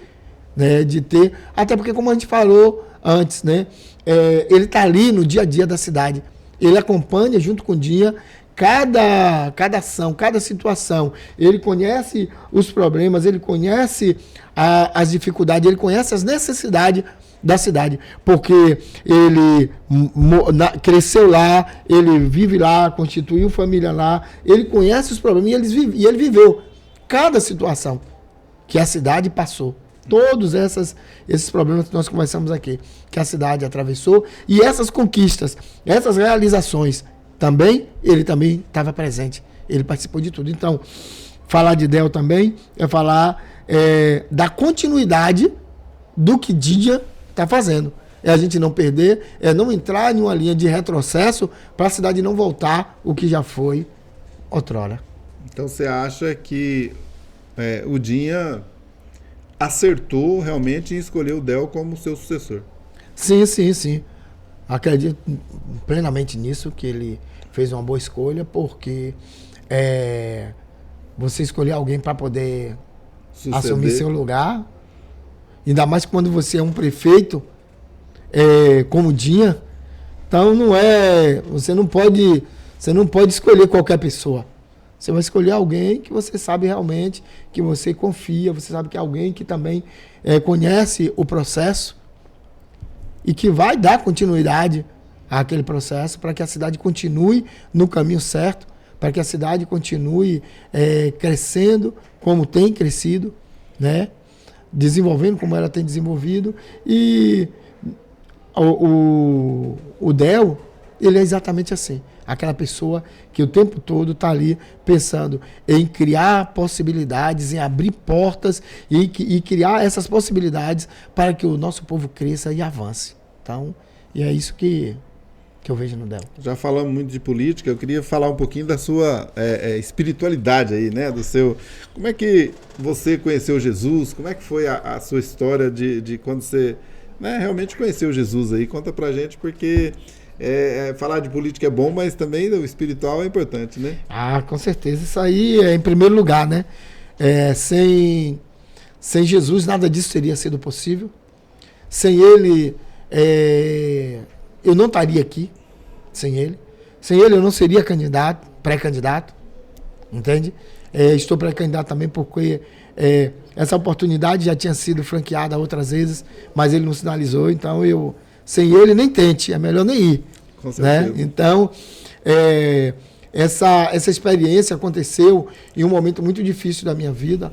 né, de ter, até porque, como a gente falou antes, né, ele está ali no dia a dia da cidade, ele acompanha junto com o Dinha cada ação, cada situação, ele conhece os problemas, ele conhece as dificuldades, ele conhece as necessidades da cidade, porque ele cresceu lá, ele vive lá, constituiu família lá, ele conhece os problemas e ele viveu cada situação que a cidade passou. Todos esses problemas que nós conversamos aqui, que a cidade atravessou, e essas conquistas, essas realizações, ele também estava presente, ele participou de tudo. Então, falar de Del também é falar da continuidade do que Dinha está fazendo. É a gente não perder, é não entrar em uma linha de retrocesso para a cidade não voltar o que já foi outrora. Então você acha que o Dinha acertou realmente em escolher o Del como seu sucessor? Sim. Acredito plenamente nisso, que ele fez uma boa escolha, porque você escolher alguém para poder assumir seu lugar, ainda mais quando você é um prefeito, como Dinha, então você não pode escolher qualquer pessoa. Você vai escolher alguém que você sabe realmente, que você confia, você sabe que é alguém que também conhece o processo e que vai dar continuidade àquele processo para que a cidade continue no caminho certo, para que a cidade continue crescendo como tem crescido, né? Desenvolvendo como ela tem desenvolvido. E o Del, ele é exatamente assim. Aquela pessoa que o tempo todo está ali pensando em criar possibilidades, em abrir portas e criar essas possibilidades para que o nosso povo cresça e avance. Então, e é isso que eu vejo no Del. Já falamos muito de política, eu queria falar um pouquinho da sua espiritualidade aí, né? Como é que você conheceu Jesus? Como é que foi a sua história de quando você realmente conheceu Jesus aí? Conta pra gente, porque falar de política é bom, mas também o espiritual é importante, né? Ah, com certeza. Isso aí é em primeiro lugar, né? Sem Jesus, nada disso teria sido possível. Sem ele, eu não estaria aqui. Sem ele eu não seria pré-candidato, entende? Estou pré-candidato também porque essa oportunidade já tinha sido franqueada outras vezes, mas ele não sinalizou, então sem ele nem tente, é melhor nem ir. Com certeza. Né? Então, essa experiência aconteceu em um momento muito difícil da minha vida,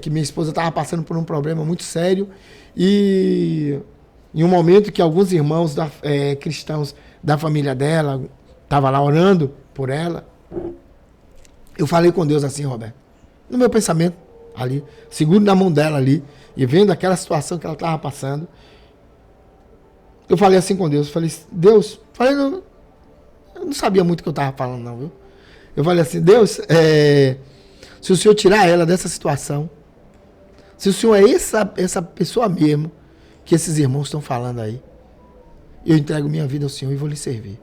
que minha esposa estava passando por um problema muito sério, e em um momento que alguns irmãos cristãos da família dela estavam lá orando por ela, eu falei com Deus assim, Roberto, no meu pensamento ali, seguro na mão dela ali, e vendo aquela situação que ela estava passando, eu falei assim com Deus, Deus, eu não sabia muito o que eu estava falando não, viu? Eu falei assim, Deus, se o Senhor tirar ela dessa situação, se o Senhor é essa pessoa mesmo que esses irmãos estão falando aí, eu entrego minha vida ao Senhor e vou lhe servir.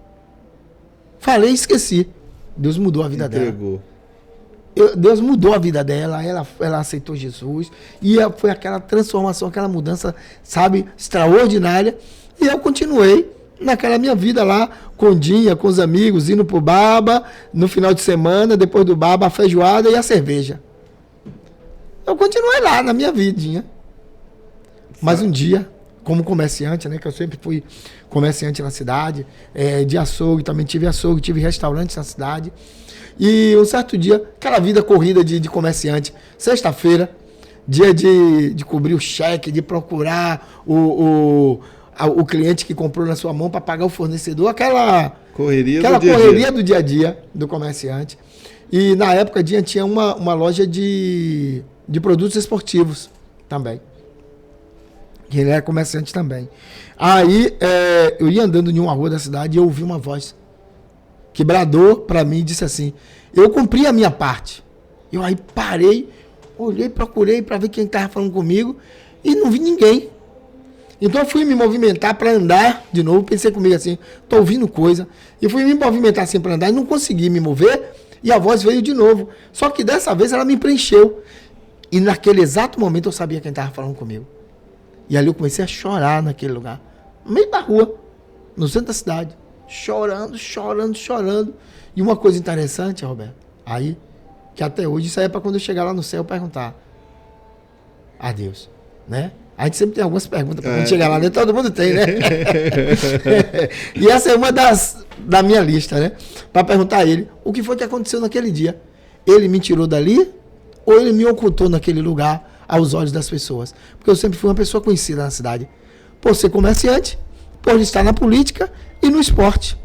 Falei e esqueci. Deus mudou a vida dela. Deus mudou a vida dela, ela aceitou Jesus, e foi aquela transformação, aquela mudança, sabe, extraordinária. E eu continuei naquela minha vida lá, com Dinha, com os amigos, indo pro baba, no final de semana, depois do baba, a feijoada e a cerveja. Eu continuei lá na minha vidinha. Mas um dia, como comerciante, né, que eu sempre fui comerciante na cidade, de açougue, também tive açougue, tive restaurante na cidade. E um certo dia, aquela vida corrida de comerciante, sexta-feira, dia de cobrir o cheque, de procurar o cliente que comprou na sua mão para pagar o fornecedor, aquela correria do dia a dia do comerciante. E na época tinha uma loja de produtos esportivos também. que ele era comerciante também. Aí eu ia andando em uma rua da cidade e eu ouvi uma voz que bradou para mim e disse assim: eu cumpri a minha parte. Eu aí parei, olhei, procurei para ver quem estava falando comigo e não vi ninguém. Então eu fui me movimentar para andar de novo, pensei comigo assim, tô ouvindo coisa, e fui me movimentar assim para andar e não consegui me mover, e a voz veio de novo. Só que dessa vez ela me preencheu. E naquele exato momento eu sabia quem estava falando comigo. E ali eu comecei a chorar naquele lugar, no meio da rua, no centro da cidade, chorando, chorando, chorando. E uma coisa interessante, Roberto, aí, que até hoje, isso aí é para quando eu chegar lá no céu perguntar a Deus, né? A gente sempre tem algumas perguntas para quando chegar lá dentro, todo mundo tem, né? E essa é uma da minha lista, né? Para perguntar a ele o que foi que aconteceu naquele dia. Ele me tirou dali ou ele me ocultou naquele lugar aos olhos das pessoas? Porque eu sempre fui uma pessoa conhecida na cidade. Por ser comerciante, por estar na política e no esporte.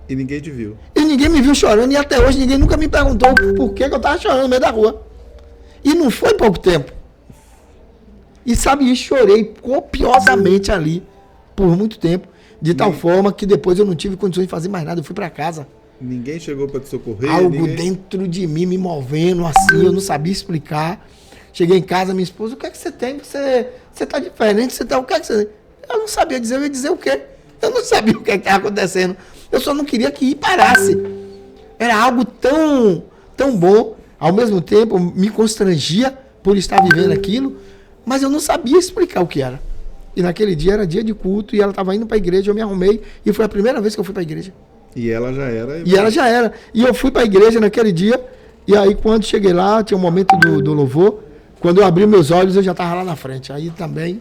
E ninguém te viu. E ninguém me viu chorando, e até hoje ninguém nunca me perguntou por que eu estava chorando no meio da rua. E não foi pouco tempo. E sabe, chorei copiosamente ali, por muito tempo, de tal forma que depois eu não tive condições de fazer mais nada, eu fui para casa. Ninguém chegou para te socorrer? Algo dentro de mim me movendo assim, eu não sabia explicar. Cheguei em casa, minha esposa: o que é que você tem? Você tá diferente, o que é que você tem? Eu não sabia dizer, eu ia dizer o quê? Eu não sabia o que estava acontecendo. Eu só não queria que parasse. Era algo tão, tão bom, ao mesmo tempo me constrangia por estar vivendo aquilo, mas eu não sabia explicar o que era. E naquele dia era dia de culto e ela estava indo para a igreja, eu me arrumei e foi a primeira vez que eu fui para a igreja. E ela já era? E ela já era. E eu fui para a igreja naquele dia, e aí quando cheguei lá, tinha um momento do louvor, quando eu abri meus olhos eu já estava lá na frente. Aí também,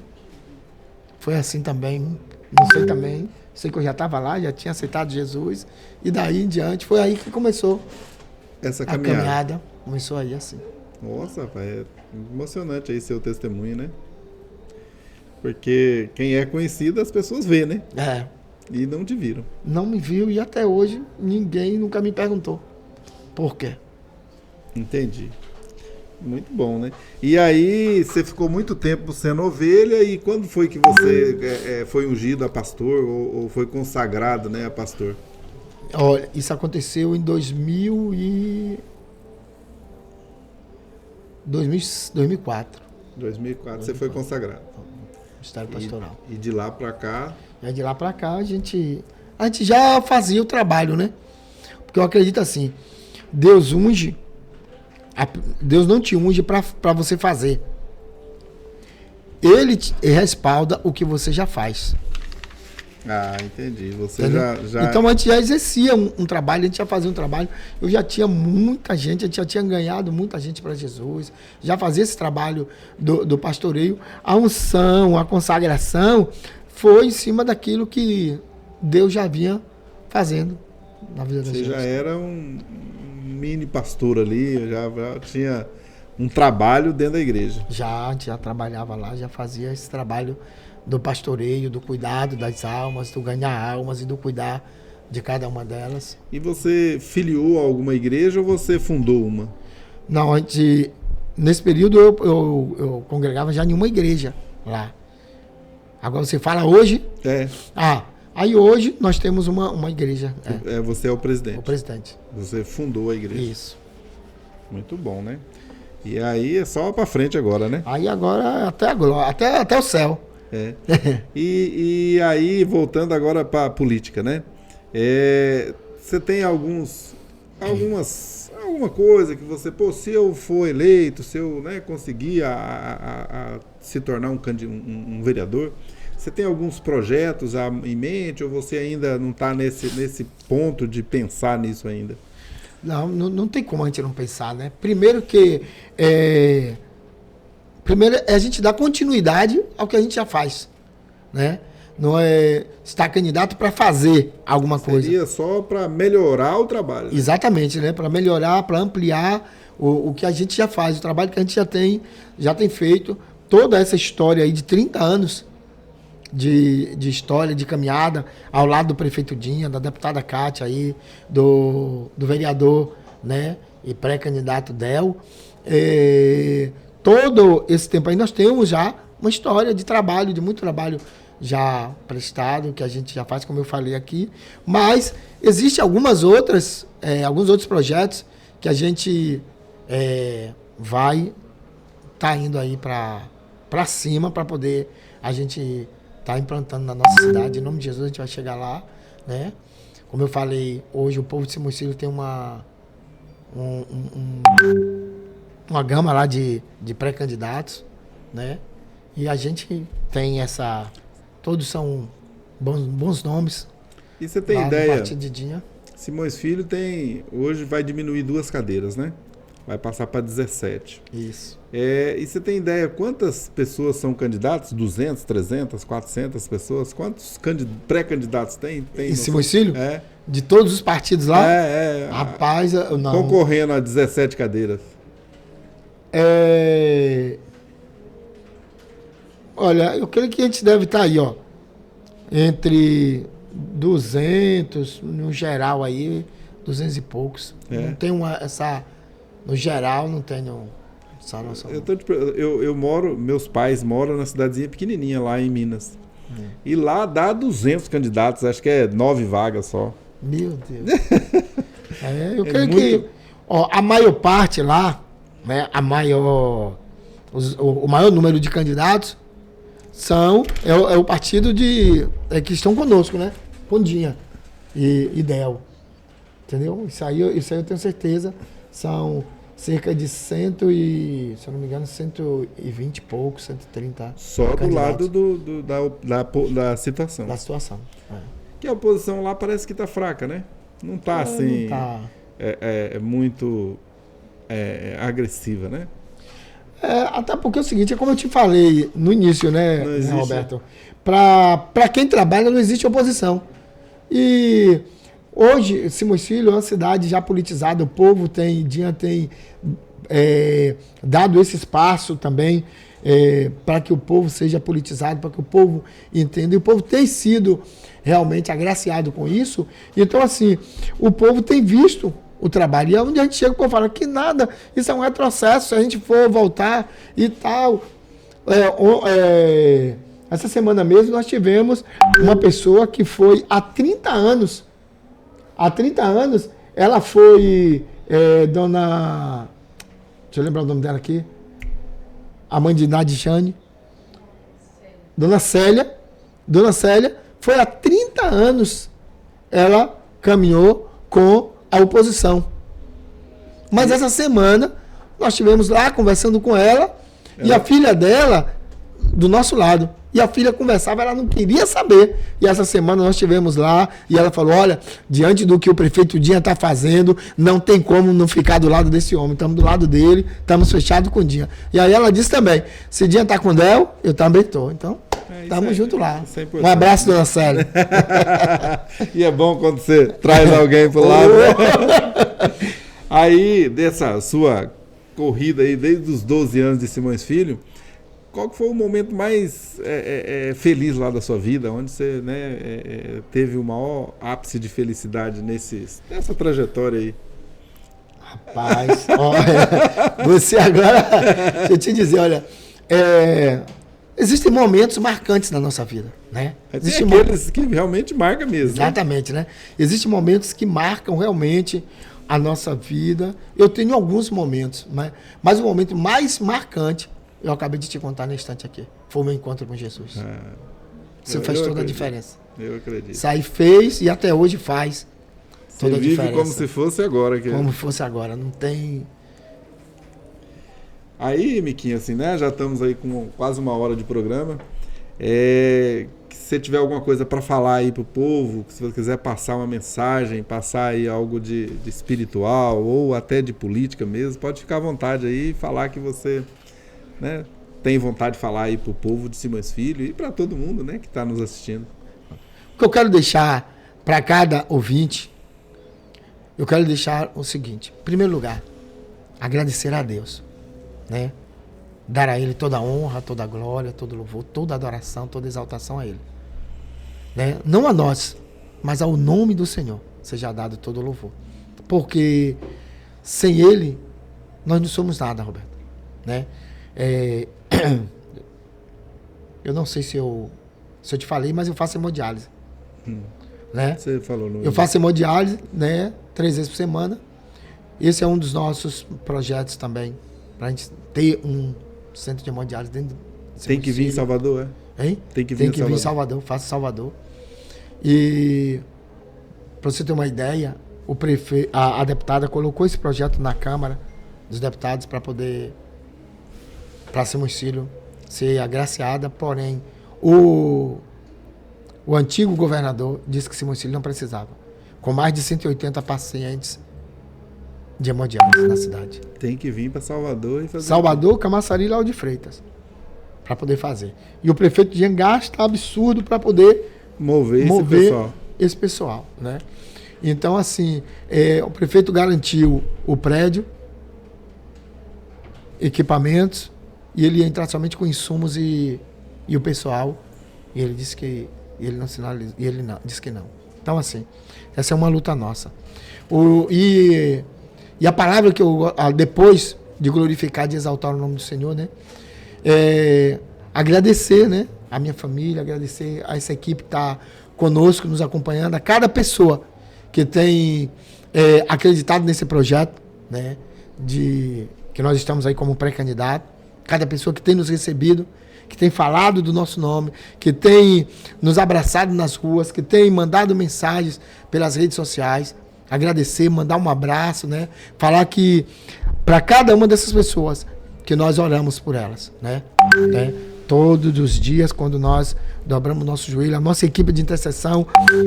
foi assim também, não sei também, sei que eu já estava lá, já tinha aceitado Jesus, e daí em diante foi aí que começou essa caminhada. A caminhada. Começou aí assim. Nossa, rapaz, é emocionante aí seu testemunho, né? Porque quem é conhecido, as pessoas vê, né? É. E não te viram. Não me viu e até hoje ninguém nunca me perguntou por quê. Entendi. Muito bom, né? E aí você ficou muito tempo sendo ovelha, e quando foi que você foi ungido a pastor ou foi consagrado, né, a pastor? Olha, isso aconteceu em 2004. 2004 você foi consagrado. Ministério pastoral. E de lá para cá? E de lá para cá a gente já fazia o trabalho, né? Porque eu acredito assim, Deus unge, Deus não te unge para você fazer. Ele respalda o que você já faz. Ah, entendi. Você já... Então a gente já exercia um trabalho, a gente já fazia um trabalho. Eu já tinha muita gente, a gente já tinha ganhado muita gente para Jesus. Já fazia esse trabalho do pastoreio. A unção, a consagração foi em cima daquilo que Deus já vinha fazendo na vida da gente. Você já era um mini pastor ali, já tinha um trabalho dentro da igreja. Já trabalhava lá, já fazia esse trabalho do pastoreio, do cuidado das almas, do ganhar almas e do cuidar de cada uma delas. E você filiou a alguma igreja ou você fundou uma? Não, nesse período eu congregava já em uma igreja lá. Agora você fala hoje? Aí hoje nós temos uma igreja. Você é o presidente? O presidente. Você fundou a igreja? Isso. Muito bom, né? E aí é só pra frente agora, né? Aí agora até a glória, até o céu. E aí, voltando agora para a política, né? Você tem alguma coisa que você, se eu for eleito, se eu conseguir se tornar um vereador, você tem alguns projetos em mente ou você ainda não está nesse ponto de pensar nisso ainda? Não tem como a gente não pensar, né? Primeiro a gente dá continuidade ao que a gente já faz, né? Não é estar candidato para fazer alguma coisa. Seria só para melhorar o trabalho. Né? Exatamente, né? Para melhorar, para ampliar o que a gente já faz, o trabalho que a gente já tem feito. Toda essa história aí de 30 anos de história, de caminhada, ao lado do prefeito Dinha, da deputada Kátia aí, do vereador, né? E pré-candidato Del. Todo esse tempo aí nós temos já uma história de trabalho, de muito trabalho já prestado, que a gente já faz, como eu falei aqui. Mas existem alguns outros projetos que a gente vai estar indo aí para cima, para poder a gente estar implantando na nossa cidade. Em nome de Jesus, a gente vai chegar lá, né? Como eu falei, hoje o povo de Simões Filho tem uma gama lá de pré-candidatos, né? E a gente tem todos são bons nomes. E você tem lá ideia? No partido de Dinha. Simões Filho hoje vai diminuir 2 cadeiras, né? Vai passar para 17. Isso. E você tem ideia quantas pessoas são candidatos? 200, 300, 400 pessoas? Quantos pré-candidatos tem? Em Simões Filho? É. De todos os partidos lá? Rapaz, não. Concorrendo a 17 cadeiras. Olha, eu creio que a gente deve estar aí, ó, entre 200, no geral aí, 200 e poucos. Não tem no geral, não tenho essa noção. Meus pais moram na cidadezinha pequenininha lá em Minas. E lá dá 200 candidatos, acho que é 9 vagas só. Meu Deus. Eu creio que a maior parte lá, né, o maior número de candidatos é o partido que estão conosco, né? Pondinha e Del. Entendeu? Isso aí eu tenho certeza. São cerca de se eu não me engano, 120 e poucos, 130 só candidatos. Do lado da situação. Da situação. Que a oposição lá parece que está fraca, né? Não está assim. Não tá. Muito agressiva, né? Até porque é o seguinte, é como eu te falei no início, né, Roberto? Para quem trabalha não existe oposição. E hoje, Simões Filho é uma cidade já politizada, o povo tem dado esse espaço também para que o povo seja politizado, para que o povo entenda. E o povo tem sido realmente agraciado com isso. Então, assim, o povo tem visto o trabalho. E é onde a gente chega, o povo fala que nada, isso é um retrocesso, se a gente for voltar e tal. Essa semana mesmo nós tivemos uma pessoa que foi há 30 anos. Há 30 anos, ela foi dona... Deixa eu lembrar o nome dela aqui. A mãe de Nadjane. Dona Célia. Dona Célia foi há 30 anos. Ela caminhou com a oposição. Mas essa semana, nós estivemos lá conversando com ela e a filha dela do nosso lado. E a filha conversava, ela não queria saber. E essa semana nós estivemos lá e ela falou, olha, diante do que o prefeito Dinha está fazendo, não tem como não ficar do lado desse homem. Estamos do lado dele, estamos fechados com o Dinha. E aí ela disse também, se Dinha está com o Del, eu também estou. Então, estamos juntos lá. Um abraço, dona Célia. E é bom quando você traz alguém pro lado. Aí, dessa sua corrida aí, desde os 12 anos de Simões Filho, qual que foi o momento mais feliz lá da sua vida? Onde você teve o maior ápice de felicidade nessa trajetória aí? Rapaz, olha, você agora... Deixa eu te dizer, olha... Existem momentos marcantes na nossa vida, né? Existem aqueles que realmente marcam mesmo. Exatamente, né? Existem momentos que marcam realmente a nossa vida. Eu tenho alguns momentos, né? Mas o momento mais marcante, eu acabei de te contar no instante aqui, foi o meu encontro com Jesus. Isso faz toda a diferença. Eu acredito. Isso aí fez e até hoje faz toda a diferença. Vive como se fosse agora. Como se fosse agora, não tem... Aí, Miquinho, assim, né? Já estamos aí com quase 1 hora de programa. Se você tiver alguma coisa para falar aí pro povo, se você quiser passar uma mensagem, passar aí algo de espiritual ou até de política mesmo, pode ficar à vontade aí e falar que você, né, tem vontade de falar aí pro povo de Simões Filho e para todo mundo, né, que está nos assistindo. O que eu quero deixar para cada ouvinte, eu quero deixar o seguinte: em primeiro lugar, agradecer a Deus. Né? Dar a Ele toda a honra, toda a glória, todo louvor, toda a adoração, toda a exaltação a Ele. Né? Não a nós, mas ao nome do Senhor seja dado todo o louvor. Porque sem Ele, nós não somos nada, Roberto. Né? eu não sei se eu te falei, mas eu faço hemodiálise. Né? Você falou no... Eu faço hemodiálise, né, 3 vezes por semana. Esse é um dos nossos projetos também, para a gente ter um centro de hemodiálise dentro do Tem que vir em Salvador, Hein? Tem que vir em Salvador, faço em Salvador. E, para você ter uma ideia, a deputada colocou esse projeto na Câmara dos Deputados para Simões-Filho ser agraciada, porém, o antigo governador disse que Simões-Filho não precisava, com mais de 180 pacientes de hemodiálise na cidade. Tem que vir para Salvador e fazer... Salvador, Camaçari e Lauro de Freitas, para poder fazer. E o prefeito de Jean gasta absurdo para poder mover esse pessoal, né? Então, assim, o prefeito garantiu o prédio, equipamentos, e ele ia entrar somente com insumos e o pessoal, e ele disse que ele não sinalizou, e ele não, disse que não. Então, assim, essa é uma luta nossa. E a palavra que eu, depois de glorificar, de exaltar o nome do Senhor, né? Agradecer, né? A minha família, agradecer a essa equipe que está conosco, nos acompanhando, a cada pessoa que tem acreditado nesse projeto, né? Que nós estamos aí como pré-candidato, cada pessoa que tem nos recebido, que tem falado do nosso nome, que tem nos abraçado nas ruas, que tem mandado mensagens pelas redes sociais, agradecer, mandar um abraço, né? Falar que para cada uma dessas pessoas que nós oramos por elas, né? Todos os dias, quando nós dobramos nosso joelho, a nossa equipe de intercessão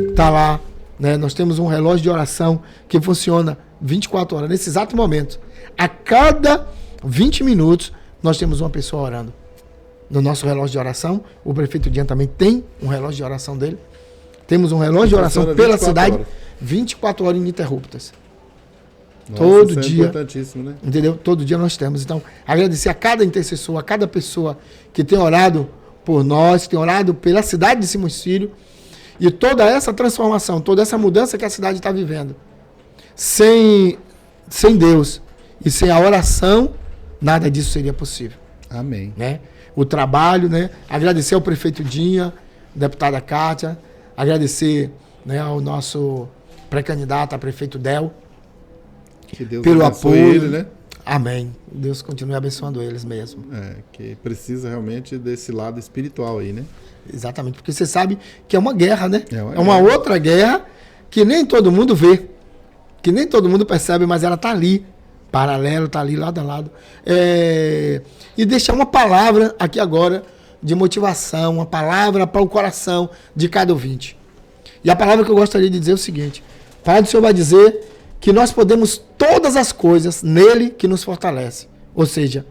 está lá, né? Nós temos um relógio de oração que funciona 24 horas. Nesse exato momento, a cada 20 minutos, nós temos uma pessoa orando. No nosso relógio de oração, o prefeito Dian também tem um relógio de oração dele. Temos um relógio de oração pela cidade, 24 horas ininterruptas. Nossa, todo isso dia. É importantíssimo, né? Entendeu? Todo dia nós temos. Então, agradecer a cada intercessor, a cada pessoa que tem orado por nós, que tem orado pela cidade de Simões-Filho, e toda essa transformação, toda essa mudança que a cidade está vivendo. Sem Deus e sem a oração, nada disso seria possível. Amém. Né? O trabalho, né? Agradecer ao prefeito Dinha, deputada Kátia, agradecer, né, ao nosso pré-candidato a prefeito Del, que Deus pelo abençoe apoio. ele, né? Amém. Deus continue abençoando eles mesmo. Que precisa realmente desse lado espiritual aí, né? Exatamente, porque você sabe que é uma guerra, né? É uma outra guerra que nem todo mundo vê, que nem todo mundo percebe, mas ela está ali, paralelo, está ali lado a lado. E deixar uma palavra aqui agora de motivação, uma palavra para o coração de cada ouvinte. E a palavra que eu gostaria de dizer é o seguinte: a palavra do Senhor vai dizer que nós podemos todas as coisas nele que nos fortalece. Ou seja,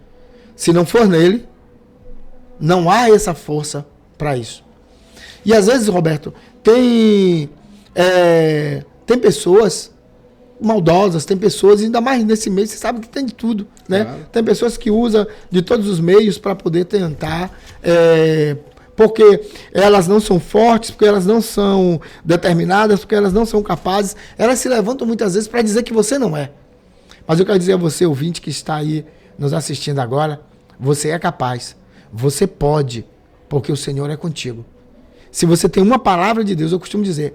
se não for nele, não há essa força para isso. E às vezes, Roberto, tem pessoas maldosas, tem pessoas, ainda mais nesse meio, você sabe que tem de tudo, né? Claro. Tem pessoas que usam de todos os meios para poder tentar, porque elas não são fortes, porque elas não são determinadas, porque elas não são capazes, elas se levantam muitas vezes para dizer que você não é. Mas eu quero dizer a você, ouvinte, que está aí nos assistindo agora, você é capaz, você pode, porque o Senhor é contigo. Se você tem uma palavra de Deus, eu costumo dizer,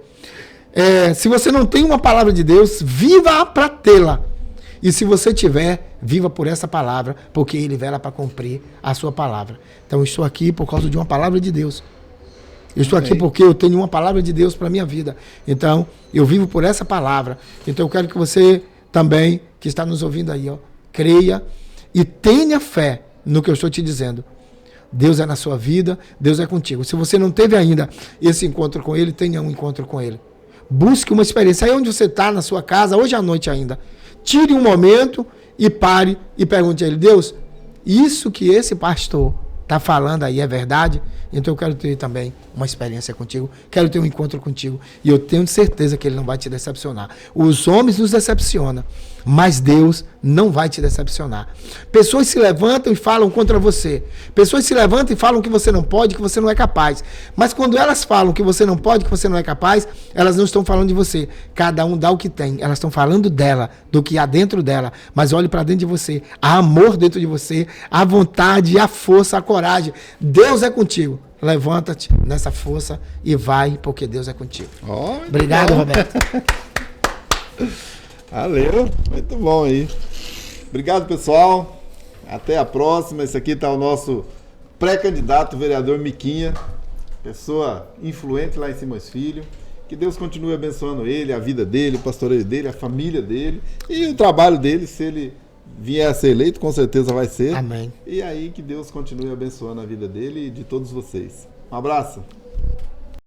se você não tem uma palavra de Deus, viva para tê-la. E se você tiver, viva por essa palavra, porque Ele vela para cumprir a sua palavra. Então eu estou aqui por causa de uma palavra de Deus. Eu estou aqui porque eu tenho uma palavra de Deus para a minha vida. Então eu vivo por essa palavra. Então eu quero que você também, que está nos ouvindo aí, creia e tenha fé no que eu estou te dizendo. Deus é na sua vida, Deus é contigo. Se você não teve ainda esse encontro com Ele, tenha um encontro com Ele. Busque uma experiência. Aí onde você está, na sua casa, hoje à noite ainda. Tire um momento e pare e pergunte a Ele: Deus, isso que esse pastor está falando aí é verdade? Então eu quero ter também uma experiência contigo, quero ter um encontro contigo, e eu tenho certeza que Ele não vai te decepcionar. Os homens nos decepcionam, mas Deus não vai te decepcionar. Pessoas se levantam e falam contra você, pessoas se levantam e falam que você não pode, que você não é capaz, mas quando elas falam que você não pode, que você não é capaz, elas não estão falando de você. Cada um dá o que tem, elas estão falando dela, do que há dentro dela. Mas olhe para dentro de você, há amor dentro de você, há vontade, há força, há coragem. Deus é contigo. levanta-te nessa força e vai, porque Deus é contigo. Oh, obrigado, bom. Roberto. Valeu, muito bom aí. Obrigado, pessoal. Até a próxima. Esse aqui está o nosso pré-candidato, vereador Miquinha, pessoa influente lá em Simões Filho. Que Deus continue abençoando ele, a vida dele, o pastoreio dele, a família dele e o trabalho dele. Se ele vier a ser eleito, com certeza vai ser. Amém. E aí que Deus continue abençoando a vida dele e de todos vocês. Um abraço.